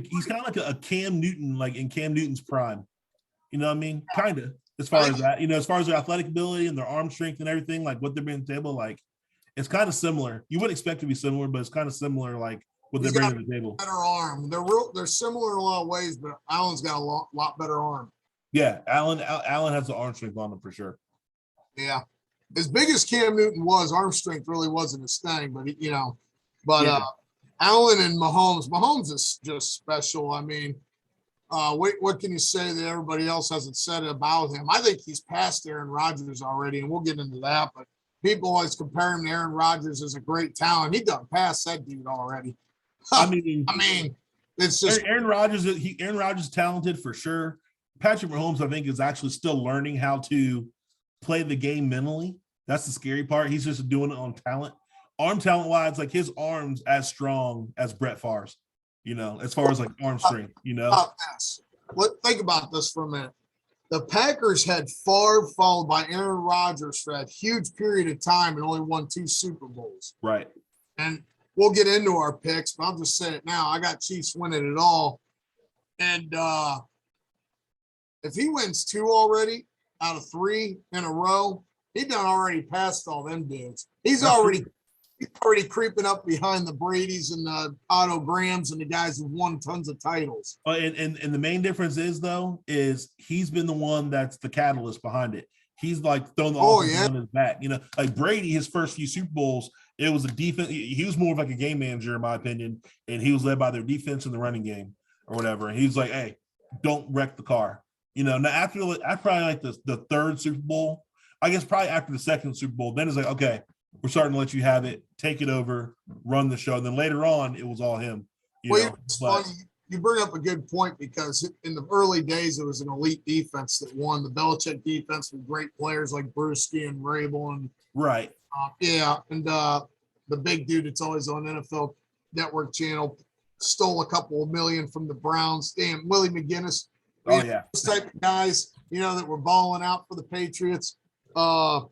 a Cam Newton, like in Cam Newton's prime. You know what I mean? Kind of, as far as that, as far as their athletic ability and their arm strength and everything, like what they're bringing to the table, like it's kind of similar. You wouldn't expect it to be similar, but it's kind of similar, like what they're bringing to the table.
Better arm. They're similar in a lot of ways, but Allen's got a lot better arm.
Yeah, Allen has the arm strength on him for sure.
Yeah. As big as Cam Newton was, arm strength really wasn't his thing, but Allen and Mahomes is just special. I mean, what can you say that everybody else hasn't said about him? I think he's past Aaron Rodgers already, and we'll get into that, but people always compare him to Aaron Rodgers as a great talent. He done passed that dude already. I mean, it's just
Aaron Rodgers is talented for sure. Patrick Mahomes, I think, is actually still learning how to play the game mentally. That's the scary part. He's just doing it on talent. Arm talent wise, like his arms as strong as Brett Favre's, as far as like arm strength,
Think about this for a minute. The Packers had Favre followed by Aaron Rodgers for that huge period of time and only won 2 Super Bowls.
Right.
And we'll get into our picks, but I'll just say it now. I got Chiefs winning it all. And if he wins 2 already out of 3 in a row, he done already passed all them dudes. He's already creeping up behind the Bradys and the Otto Grahams and the guys who've won tons of titles.
And the main difference is he's been the one that's the catalyst behind it. He's like throwing the offense on his back. Like Brady, his first few Super Bowls, it was a defense. He was more of like a game manager, in my opinion, and he was led by their defense in the running game or whatever. And he's like, hey, don't wreck the car. Now after probably like the 3rd Super Bowl, I guess probably after the 2nd Super Bowl, then it's like, okay, we're starting to let you have it, take it over, run the show. And then later on, it was all him.
It's funny. You bring up a good point because in the early days, it was an elite defense that won. The Belichick defense with great players like Brewski and Rabel. And,
right.
And the big dude that's always on NFL Network channel stole a couple of million from the Browns. Damn, Willie McGinnis. Those type of guys, that were balling out for the Patriots. But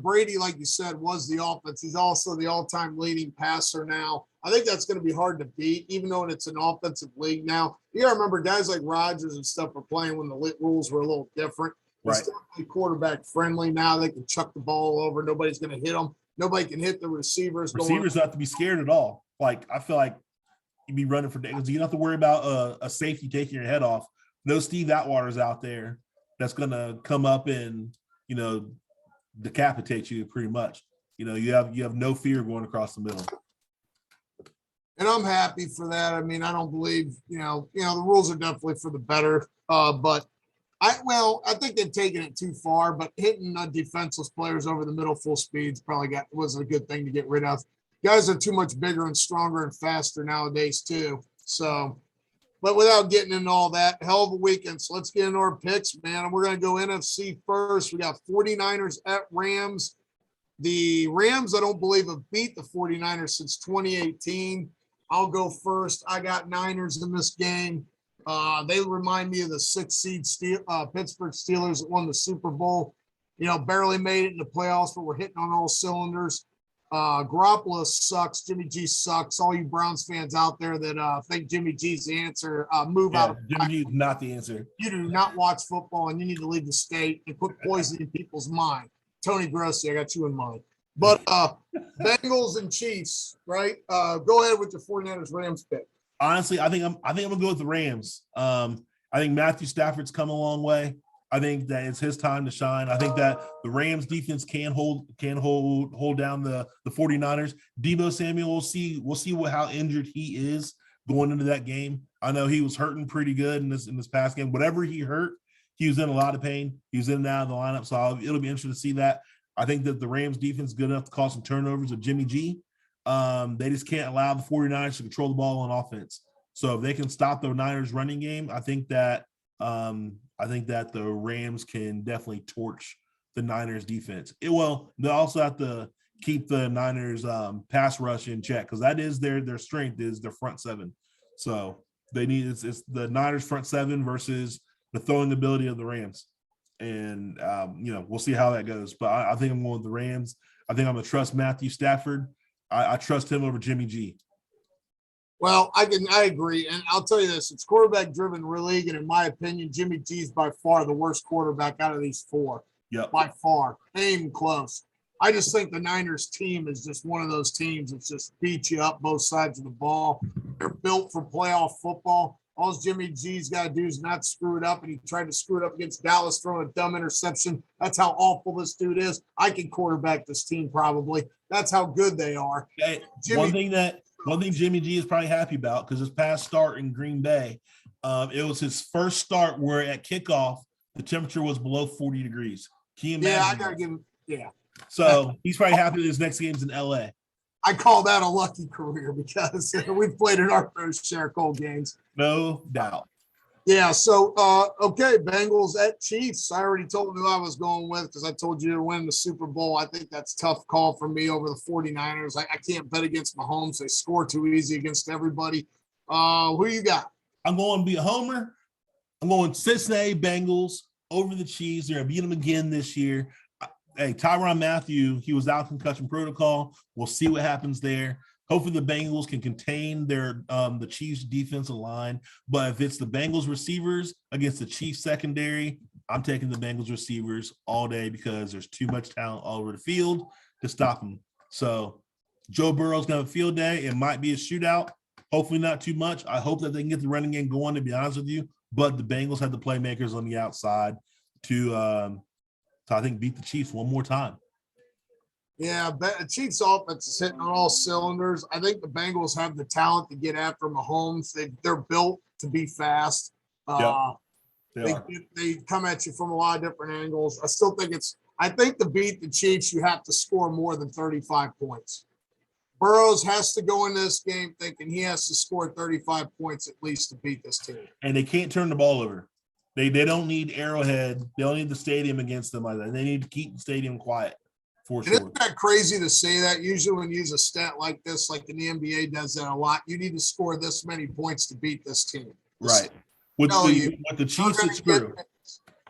Brady, like you said, was the offense. He's also the all-time leading passer now. I think that's going to be hard to beat, even though it's an offensive league now. You got to remember, guys like Rodgers and stuff were playing when the rules were a little different. It's definitely quarterback friendly now. They can chuck the ball over. Nobody's going to hit them. Nobody can hit the receivers.
Receivers don't have to be scared at all. Like, I feel like you'd be running for days. You don't have to worry about a safety taking your head off. No Steve Atwater's out there that's going to come up and decapitate you pretty much. You have no fear going across the middle.
And I'm happy for that. I mean, I don't believe, the rules are definitely for the better. But I think they've taken it too far, but hitting defenseless players over the middle full speeds was a good thing to get rid of. Guys are too much bigger and stronger and faster nowadays too. So, but without getting into all that, hell of a weekend. So let's get into our picks, man. And we're going to go NFC first. We got 49ers at Rams. The Rams, I don't believe, have beat the 49ers since 2018. I'll go first. I got Niners in this game. They remind me of the 6th seed Pittsburgh Steelers that won the Super Bowl. Barely made it in the playoffs, but we're hitting on all cylinders. Garoppolo sucks. Jimmy G sucks. All you Browns fans out there that think Jimmy G's the answer, move out of
Jimmy G is not the answer.
You do not watch football, and you need to leave the state and put poison in people's mind. Tony Grossi, I got you in mind. But Bengals and Chiefs, right? Go ahead with your 49ers Rams pick.
Honestly, I think I'm gonna go with the Rams. I think Matthew Stafford's come a long way. I think that it's his time to shine. I think that the Rams defense can hold down the 49ers. Deebo Samuel, we'll see how injured he is going into that game. I know he was hurting pretty good in this past game. Whatever he hurt, he was in a lot of pain. He was in and out of the lineup, so it'll be interesting to see that. I think that the Rams defense is good enough to cause some turnovers with Jimmy G. They just can't allow the 49ers to control the ball on offense. So if they can stop the Niners running game, I think that the Rams can definitely torch the Niners defense. They also have to keep the Niners pass rush in check, because that is their strength, is their front seven. So they need it's the Niners front seven versus the throwing ability of the Rams. And we'll see how that goes. But I think I'm going with the Rams. I think I'm gonna trust Matthew Stafford. I trust him over Jimmy G.
Well, I agree. And I'll tell you this, it's quarterback-driven league, and in my opinion, Jimmy G is by far the worst quarterback out of these four.
Yep.
By far. Ain't even close. I just think the Niners team is just one of those teams that just beat you up both sides of the ball. They're built for playoff football. All Jimmy G's got to do is not screw it up, and he tried to screw it up against Dallas, throwing a dumb interception. That's how awful this dude is. I can quarterback this team probably. That's how good they are.
Hey, one thing Jimmy G is probably happy about, because his past start in Green Bay, it was his first start where at kickoff the temperature was below 40 degrees. Can you imagine?
Yeah, I gotta give him. Yeah.
So he's probably happy that his next game's in LA.
I call that a lucky career, because we've played in our fair share of cold games.
No doubt.
Yeah. So, okay, Bengals at Chiefs. I already told you who I was going with, because I told you to win the Super Bowl. I think that's a tough call for me over the 49ers. I can't bet against Mahomes. They score too easy against everybody. Who you got?
I'm going to be a homer. I'm going Cincinnati Bengals over the Chiefs. They're going to beat them again this year. Hey, Tyrann Mathieu, he was out concussion protocol. We'll see what happens there. Hopefully the Bengals can contain the Chiefs defensive line. But if it's the Bengals receivers against the Chiefs secondary, I'm taking the Bengals receivers all day, because there's too much talent all over the field to stop them. So Joe Burrow's going to have a field day. It might be a shootout. Hopefully not too much. I hope that they can get the running game going, to be honest with you. But the Bengals have the playmakers on the outside to I think beat the Chiefs one more time.
Yeah, the Chiefs offense is hitting on all cylinders. I think the Bengals have the talent to get after Mahomes. They're built to be fast. They come at you from a lot of different angles. I think to beat the Chiefs, you have to score more than 35 points. Burrows has to go in this game thinking he has to score 35 points at least to beat this team.
And they can't turn the ball over. They don't need Arrowhead. They don't need the stadium against them like that. They need to keep the stadium quiet, for sure.
Isn't that crazy to say that? Usually when you use a stat like this, like in the NBA does that a lot, you need to score this many points to beat this team.
Right. With the Chiefs, it's true.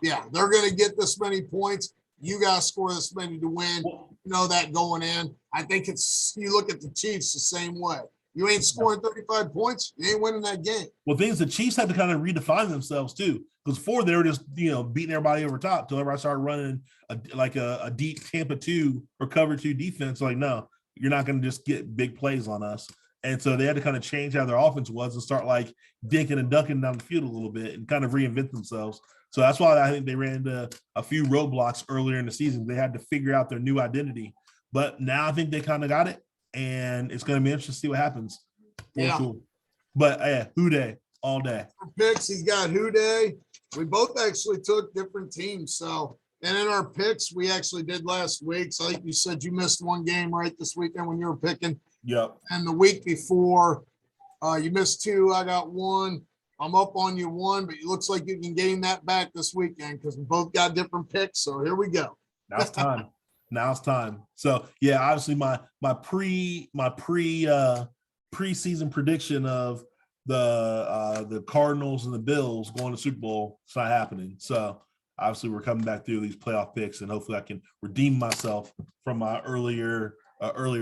Yeah, they're going to get this many points. You got to score this many to win. You know that going in. I think you look at the Chiefs the same way. You ain't scoring 35 points, you ain't winning that game.
Well, the Chiefs had to kind of redefine themselves too, because before they were just beating everybody over top till everybody started running a deep Tampa 2 or cover 2 defense. Like, no, you're not going to just get big plays on us. And so they had to kind of change how their offense was and start like dinking and dunking down the field a little bit and kind of reinvent themselves. So that's why I think they ran into a few roadblocks earlier in the season. They had to figure out their new identity. But now I think they kind of got it, and it's going to be interesting to see what happens.
Yeah.
Cool. But Who Dey all day.
For picks, he's got Who Dey. We both actually took different teams. So, and in our picks, we actually did last week. So, like you said, you missed one game right this weekend when you were picking.
Yep.
And the week before, you missed two. I got one. I'm up on you one, but it looks like you can gain that back this weekend because we both got different picks. So here we go.
Now it's time. Now it's time. So yeah, obviously my preseason prediction of the Cardinals and the Bills going to Super Bowl, it's not happening. So obviously we're coming back through these playoff picks, and hopefully I can redeem myself from my earlier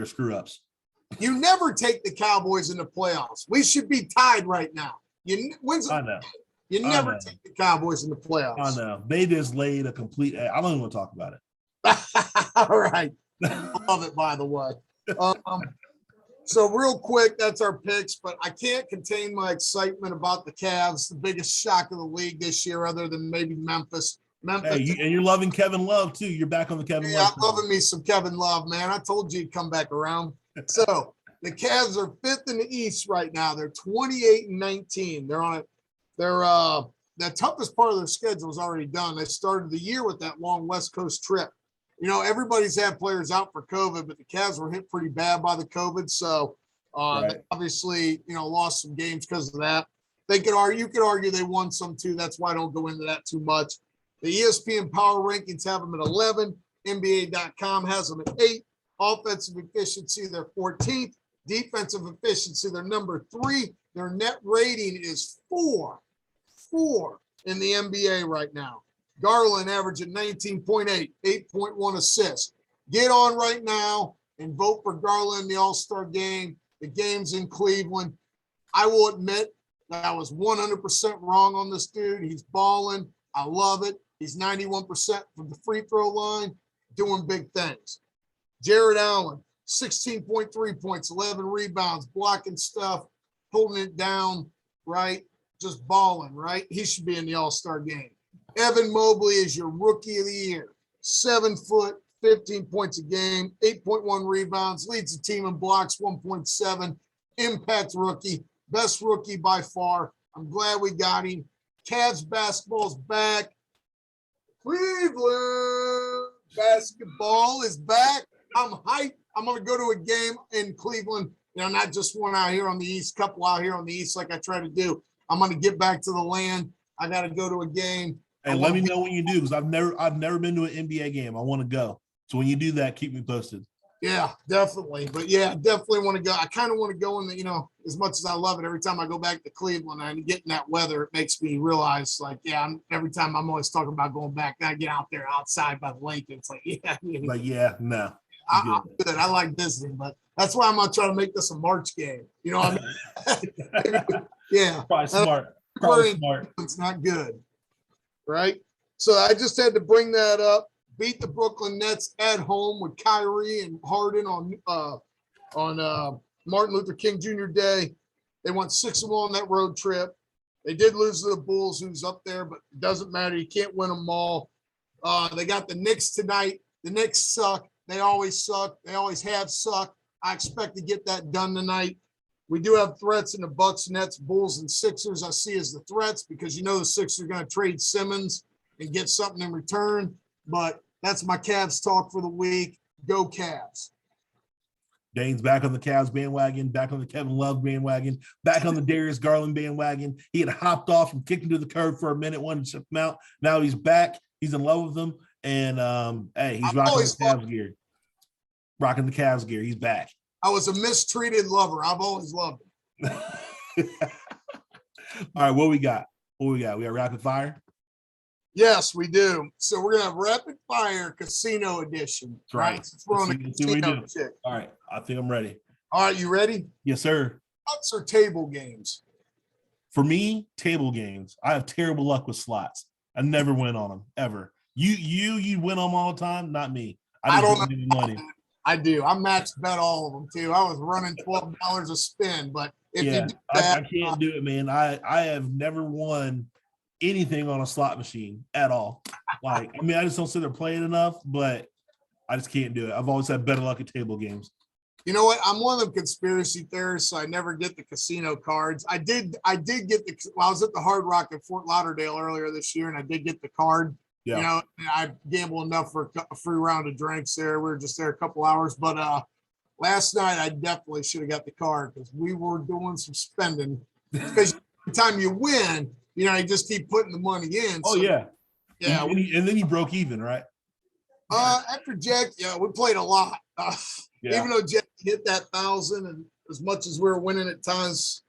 screw ups.
You never take the Cowboys in the playoffs. We should be tied right now.
I know.
You never take the Cowboys in the playoffs.
I know. They just laid a complete. I don't even want to talk about it.
All right. I love it, by the way. So real quick, that's our picks, but I can't contain my excitement about the Cavs, the biggest shock of the league this year, other than maybe Memphis.
Hey, and you're loving Kevin Love too. You're back on the Kevin Love.
I'm loving me some Kevin Love, man. I told you he'd come back around. So the Cavs are fifth in the East right now. They're 28-19. They're on it. The toughest part of their schedule is already done. They started the year with that long West Coast trip. You know, everybody's had players out for COVID, but the Cavs were hit pretty bad by the COVID. So They obviously, lost some games because of that. You could argue they won some too. That's why I don't go into that too much. The ESPN Power Rankings have them at 11. NBA.com has them at 8. Offensive efficiency, they're 14th. Defensive efficiency, they're number 3. Their net rating is 4 in the NBA right now. Garland averaging 19.8, 8.1 assists. Get on right now and vote for Garland in the All-Star game. The game's in Cleveland. I will admit that I was 100% wrong on this dude. He's balling. I love it. He's 91% from the free throw line, doing big things. Jared Allen, 16.3 points, 11 rebounds, blocking stuff, holding it down, right? Just balling, right? He should be in the All-Star game. Evan Mobley is your rookie of the year. 7 foot, 15 points a game, 8.1 rebounds, leads the team in blocks, 1.7. Impact rookie, best rookie by far. I'm glad we got him. Cavs basketball's back. Cleveland basketball is back. I'm hyped. I'm going to go to a game in Cleveland. Not just one out here on the East, couple out here on the East like I try to do. I'm going to get back to the land. I got to go to a game.
And let me know when you do, because I've never been to an NBA game. I want to go. So when you do that, keep me posted.
Yeah, definitely. But yeah, definitely want to go. I kind of want to go in the, as much as I love it, every time I go back to Cleveland and get in that weather, it makes me realize every time I'm always talking about going back, I get out there outside by the lake. And it's like,
no.
I'm good. I like visiting, but that's why I'm going to try to make this a March game. You know what I mean? Yeah.
Probably smart.
It's not good. Right? So I just had to bring that up. Beat the Brooklyn Nets at home with Kyrie and Harden on Martin Luther King Jr. Day. They went 6-1 on that road trip. They did lose to the Bulls, who's up there, but it doesn't matter. You can't win them all. They got the Knicks tonight. The Knicks suck. They always suck. They always have sucked. I expect to get that done tonight. We do have threats in the Bucks, Nets, Bulls, and Sixers. I see as the threats because the Sixers are going to trade Simmons and get something in return. But that's my Cavs talk for the week. Go Cavs.
Dane's back on the Cavs bandwagon, back on the Kevin Love bandwagon, back on the Darius Garland bandwagon. He had hopped off and kicked him to the curb for a minute, wanted to ship him out. Now he's back. He's in love with them. And, he's rocking the Cavs gear. Rocking the Cavs gear. He's back.
I was a mistreated lover. I've always loved him.
All right, what we got? We got rapid fire?
Yes, we do. So we're going to have rapid fire casino edition.
That's right.
Since we're on the casino chick.
All right, I think I'm ready.
All right, you ready?
Yes, sir.
Slots or table games?
For me, table games. I have terrible luck with slots. I never win on them, ever. You win on them all the time? Not me. I don't have any money.
I do. I max bet all of them too. I was running $12 a spin, but if you do that,
I can't do it, man. I have never won anything on a slot machine at all. I just don't sit there playing enough, but I just can't do it. I've always had better luck at table games.
You know what? I'm one of them conspiracy theorists, so I never get the casino cards. I did get I was at the Hard Rock in Fort Lauderdale earlier this year, and I did get the card.
Yeah.
You know, and I gambled enough for a free round of drinks there. We were just there a couple hours, but last night I definitely should have got the card because we were doing some spending. Because every time you win, you know, you just keep putting the money in.
Oh
so,
yeah.
And
then you broke even, right?
After Jack, we played a lot. Even though Jack hit that 1,000, and as much as we were winning at times,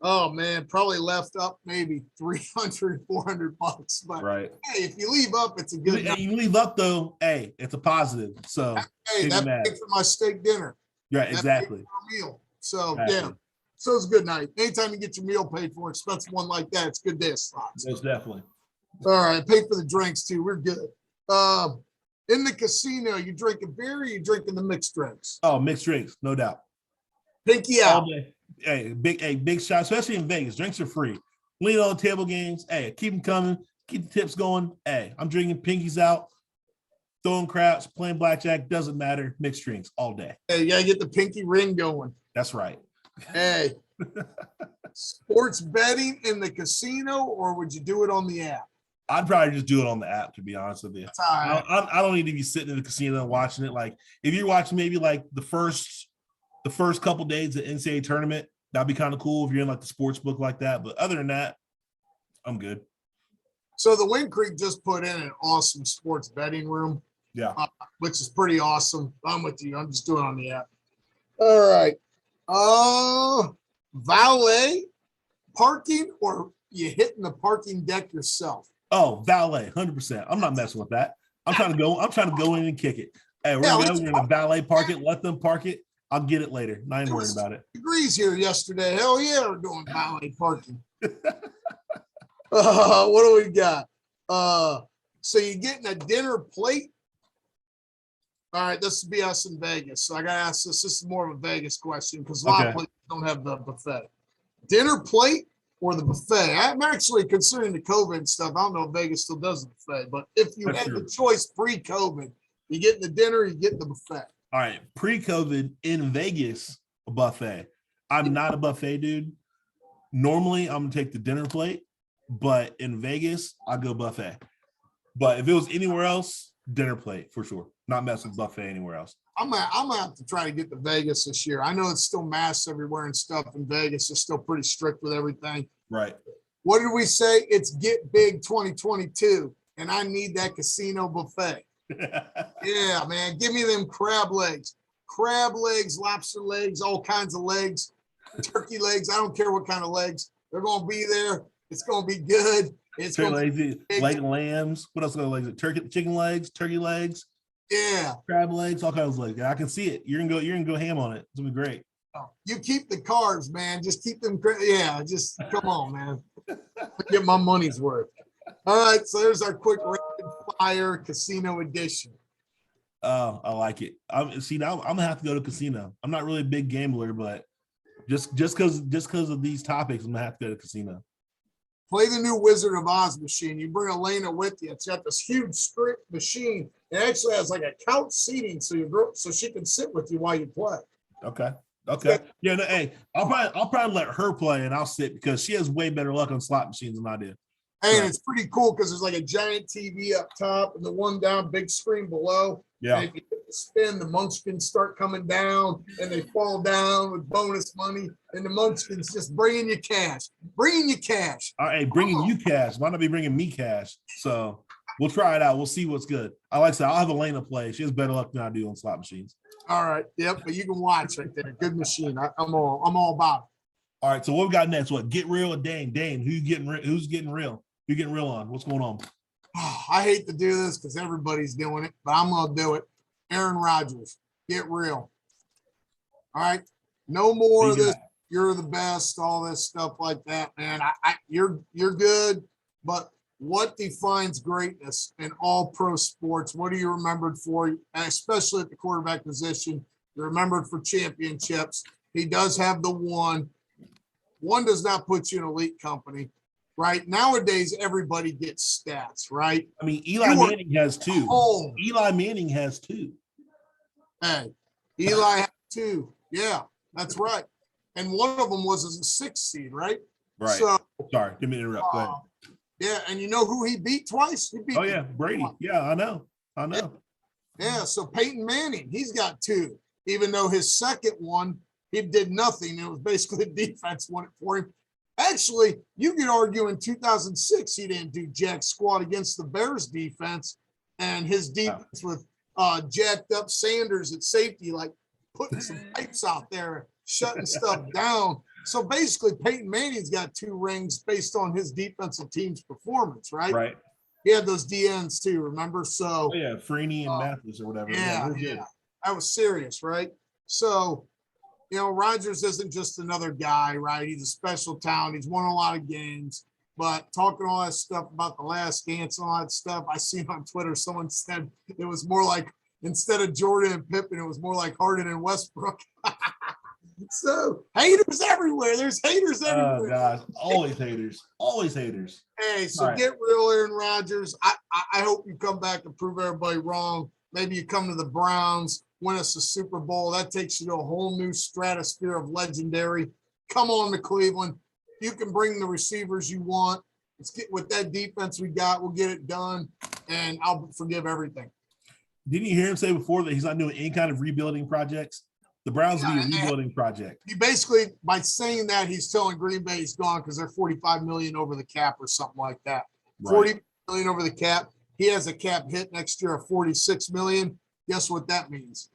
oh man, probably left up maybe 300, 400 bucks. But
right.
Hey, if you leave up, it's a good night.
You leave up though, hey, it's a positive. So
hey, that paid for my steak dinner.
Yeah, exactly.
Meal. So
exactly.
Yeah. So it's a good night. Anytime you get your meal paid for, especially one like that, it's good day slots.
Most definitely.
All right, paid for the drinks too. We're good. In the casino, you drinking beer or you drinking the mixed drinks?
Oh, mixed drinks, no doubt.
Pinky out.
All day. Hey, big shot, especially in Vegas. Drinks are free. Lean on table games. Hey, keep them coming. Keep the tips going. Hey, I'm drinking pinkies out, throwing craps, playing blackjack. Doesn't matter. Mixed drinks all day.
Hey, you gotta get the pinky ring going.
That's right.
Hey, sports betting in the casino, or would you do it on the app?
I'd probably just do it on the app, to be honest with you.
Right.
I don't need to be sitting in the casino and watching it. Like, if you're watching maybe like the first couple days of NCAA tournament, that'd be kind of cool if you're in like the sports book like that. But other than that, I'm good.
So the Wind Creek just put in an awesome sports betting room.
Yeah.
Which is pretty awesome. I'm with you. I'm just doing it on the app. All right. Valet parking, or you hitting the parking deck yourself?
Oh, valet, 100%. I'm not messing with that. I'm trying to go in and kick it. Hey, we're gonna valet park it. Let them park it. I'll get it later. Not even worried about it.
Degrees here yesterday. Hell yeah, we're doing valet parking. What do we got? So you're getting a dinner plate. All right, this will be us in Vegas. So I gotta ask this. This is more of a Vegas question because a lot of places don't have the buffet. Dinner plate or the buffet? I'm actually considering the COVID stuff. I don't know if Vegas still does the buffet, but if you had the choice pre-COVID, you get the dinner, you get the buffet.
All right, pre-COVID in Vegas, a buffet. I'm not a buffet dude. Normally, I'm gonna take the dinner plate, but in Vegas, I go buffet. But if it was anywhere else, dinner plate for sure. Not messing with buffet anywhere else.
I'm gonna have to try to get to Vegas this year. I know it's still masks everywhere and stuff in Vegas. It's still pretty strict with everything.
Right.
What did we say? It's Get Big 2022, and I need that casino buffet. Yeah, man. Give me them crab legs, lobster legs, all kinds of legs, turkey legs. I don't care what kind of legs. They're going to be there. It's going to be good. It's going to be
leg lambs. What else? Legs? Chicken legs, turkey legs.
Yeah.
Crab legs, all kinds of legs. I can see it. You're gonna go ham on it. It's gonna be great.
You keep the carbs, man. Just keep them. Yeah, just come on, man. Get my money's worth. All right, so there's our quick rapid fire casino edition.
Oh, I like it. Now I'm gonna have to go to casino. I'm not really a big gambler, but just because of these topics, I'm gonna have to go to casino.
Play the new Wizard of Oz machine. You bring Elena with you. It's got this huge strict machine. It actually has like a couch seating, so she can sit with you while you play.
Okay. Yeah. No, hey, I'll probably let her play and I'll sit because she has way better luck on slot machines than I do.
And it's pretty cool because there's like a giant TV up top and the one down, big screen below.
Yeah.
And if you hit the spin, the munchkins start coming down and they fall down with bonus money. And the munchkins just bringing you cash.
All right, bringing you cash. Why not be bringing me cash? So we'll try it out. We'll see what's good. Like I said, I'll have Elena play. She has better luck than I do on slot machines.
All right. Yep. But you can watch right there. Good machine. I'm all about it.
All right. So what we got next? What? Get real with Dane. Dane, who's getting real? Who's getting real on? What's going on?
I hate to do this because everybody's doing it, but I'm going to do it. Aaron Rodgers, get real. All right. No more of this. You're the best, all this stuff like that, man. You're good, but what defines greatness in all pro sports? What are you remembered for? And especially at the quarterback position, you're remembered for championships. He does have the one. One does not put you in elite company. Right nowadays, everybody gets stats, right?
I mean, Eli Manning has two. Eli Manning has two.
Hey, Eli has 2. Yeah, that's right. And one of them was as a 6th seed, right?
Right.
So,
sorry, didn't mean to interrupt. Go ahead.
Yeah, and you know who he beat twice? He beat
Oh yeah, Brady.
twice.
Yeah, I know.
Yeah, so Peyton Manning, he's got 2, even though his second one, he did nothing. It was basically the defense won it for him. Actually, you could argue in 2006, he didn't do jack squat against the Bears defense, and his defense with jacked up Sanders at safety, like putting some pipes out there, shutting stuff down. So basically, Peyton Manning's got 2 rings based on his defensive team's performance, right?
Right.
He had those DNs too, remember? So
oh, yeah, Freeney and Mathis or whatever.
Yeah, that was serious, right? So, you know, Rodgers isn't just another guy, right? He's a special talent. He's won a lot of games, but talking all that stuff about the last dance and all that stuff, I seen on Twitter, someone said it was more like, instead of Jordan and Pippen, it was more like Harden and Westbrook. So haters everywhere. There's haters everywhere.
Oh gosh, always haters. Always haters.
Hey, so get real, Aaron Rodgers. I hope you come back and prove everybody wrong. Maybe you come to the Browns, win us a Super Bowl. That takes you to a whole new stratosphere of legendary. Come on to Cleveland. You can bring the receivers you want. Let's get with that defense we got. We'll get it done, and I'll forgive everything.
Didn't you hear him say before that he's not doing any kind of rebuilding projects? The Browns need a rebuilding project.
He basically, by saying that, he's telling Green Bay he's gone because they're $45 million over the cap or something like that.
Right.
$40 million over the cap. He has a cap hit next year of $46 million. Guess what that means?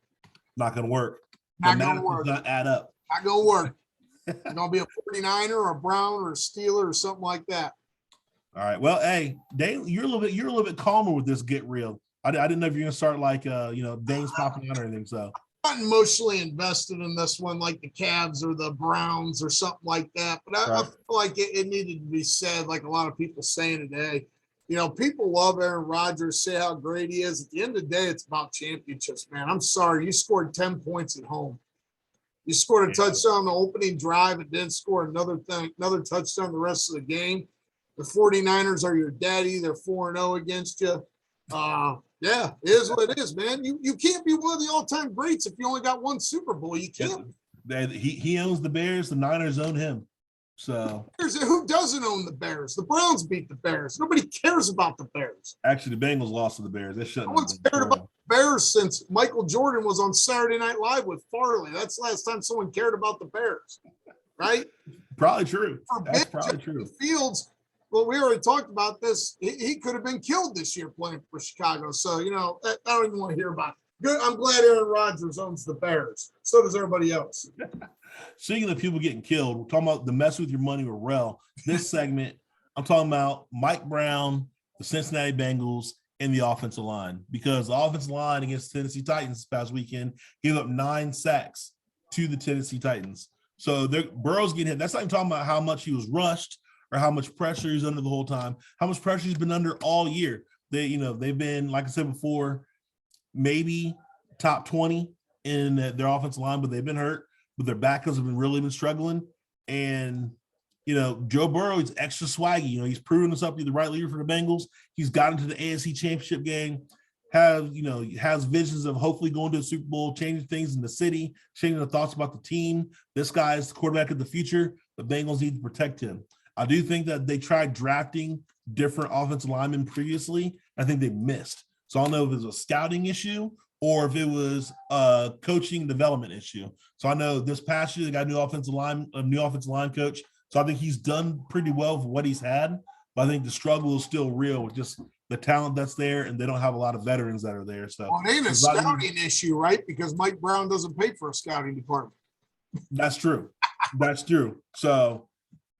Not going to work.
Not going to work.
Not add up.
Not going to work. It's going to be a 49er or a Brown or a Steeler or something like that.
All right. Well, hey, Dane, you're a little bit calmer with this get real. I didn't know if you're going to start like Dane's popping out or anything. So.
Not emotionally invested in this one like the Cavs or the Browns or something like that. But I feel like it needed to be said, like a lot of people saying today. You know, people love Aaron Rodgers, say how great he is. At the end of the day, it's about championships, man. I'm sorry. You scored 10 points at home. You scored a touchdown on the opening drive and then score another touchdown the rest of the game. The 49ers are your daddy. They're 4-0 against you. Yeah, it is what it is, man. You can't be one of the all-time greats if you only got one Super Bowl. You can't.
He owns the Bears. The Niners own him. So
who doesn't own the Bears? The Browns beat the Bears. Nobody cares about the Bears.
Actually, the Bengals lost to the Bears. They shouldn't.
No one's cared about the Bears since Michael Jordan was on Saturday Night Live with Farley. That's the last time someone cared about the Bears, right?
Probably true. That's probably true.
Fields. Well, we already talked about this. He could have been killed this year playing for Chicago. So, I don't even want to hear about it. Good. I'm glad Aaron Rodgers owns the Bears. So does everybody else.
Speaking of people getting killed, we're talking about the Mess With Your Money with Rell. This segment, I'm talking about Mike Brown, the Cincinnati Bengals, and the offensive line. Because the offensive line against the Tennessee Titans this past weekend gave up 9 sacks to the Tennessee Titans. So Burrow's getting hit. That's not even talking about how much he was rushed or how much pressure he's under the whole time, how much pressure he's been under all year. They've been, like I said before, maybe top 20 in their offensive line, but they've been hurt. But their backups have really been struggling. And, Joe Burrow is extra swaggy. He's proven himself to be the right leader for the Bengals. He's got into the AFC Championship game, has visions of hopefully going to the Super Bowl, changing things in the city, changing the thoughts about the team. This guy is the quarterback of the future. The Bengals need to protect him. I do think that they tried drafting different offensive linemen previously. I think they missed. So I don't know if it was a scouting issue or if it was a coaching development issue. So I know this past year they got a new offensive line coach. So I think he's done pretty well for what he's had. But I think the struggle is still real with just the talent that's there, and they don't have a lot of veterans that are there. So
it ain't a scouting issue, right? Because Mike Brown doesn't pay for a scouting department.
That's true. That's true. So,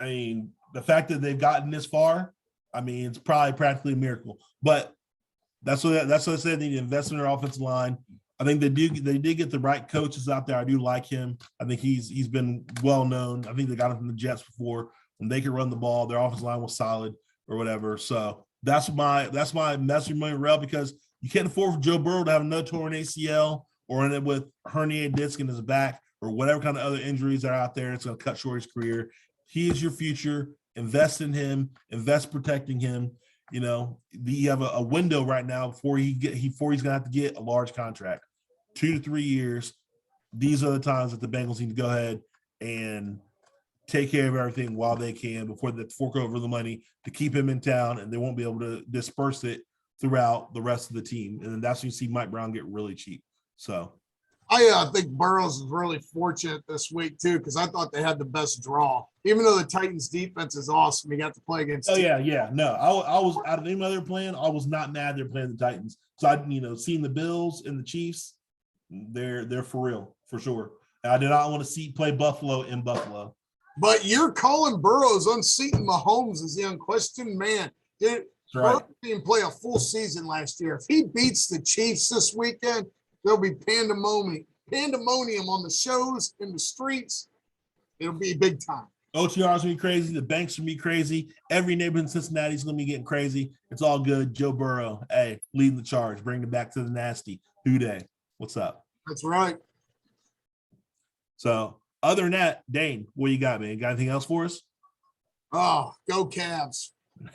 the fact that they've gotten this far, it's probably practically a miracle. But that's what I said. They need to invest in their offensive line. I think they did get the right coaches out there. I do like him. I think he's been well known. I think they got him from the Jets before when they could run the ball. Their offensive line was solid or whatever. So that's my Mess With Money Rell, because you can't afford for Joe Burrow to have another torn ACL or end up with herniated disc in his back or whatever kind of other injuries are out there. It's going to cut short his career. He is your future. Invest in him. Invest protecting him. You have a window right now before he's going to have to get a large contract, 2 to 3 years. these are the times that the Bengals need to go ahead and take care of everything while they can before they fork over the money to keep him in town, and they won't be able to disperse it throughout the rest of the team. And then that's when you see Mike Brown get really cheap. So
I think Burrows is really fortunate this week too, because I thought they had the best draw. Even though the Titans defense is awesome, he got to play against.
Oh yeah. No, I was out of any other plan. I was not mad they're playing the Titans. So I, seeing the Bills and the Chiefs, they're for real, for sure. And I did not want to see play Buffalo in Buffalo.
But you're calling Burrows unseating Mahomes as the unquestioned man. Dude,
right.
Burrows didn't play a full season last year. If he beats the Chiefs this weekend, there'll be pandemonium on the shows, in the streets. It'll be big time.
OTR's going to be crazy. The banks going to be crazy. Every neighborhood in Cincinnati is going to be getting crazy. It's all good. Joe Burrow, hey, leading the charge. Bring it back to the nasty. Who Dey? What's up?
That's right.
So, other than that, Dane, what you got, man? Got anything else for us?
Oh, go Cavs.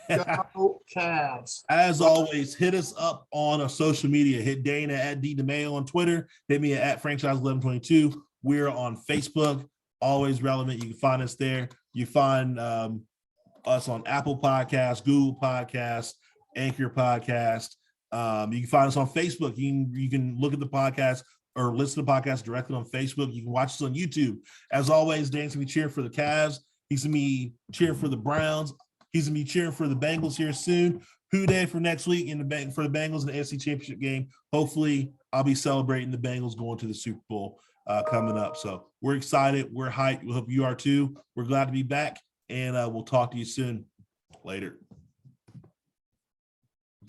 Go Cavs.
As always, hit us up on our social media. Hit Dana at D DeMayo on Twitter. Hit me at franchise1122. We're on Facebook. Always relevant. You can find us there. You find us on Apple Podcasts, Google Podcasts, Anchor Podcast. You can find us on Facebook. You can look at the podcast or listen to the podcast directly on Facebook. You can watch us on YouTube. As always, Dane's going to be cheering for the Cavs. He's going to be cheering for the Browns. He's going to be cheering for the Bengals here soon. Who Dey for next week for the Bengals in the AFC Championship game. Hopefully, I'll be celebrating the Bengals going to the Super Bowl coming up. So we're excited. We're hyped. We hope you are too. We're glad to be back, and we'll talk to you soon. Later.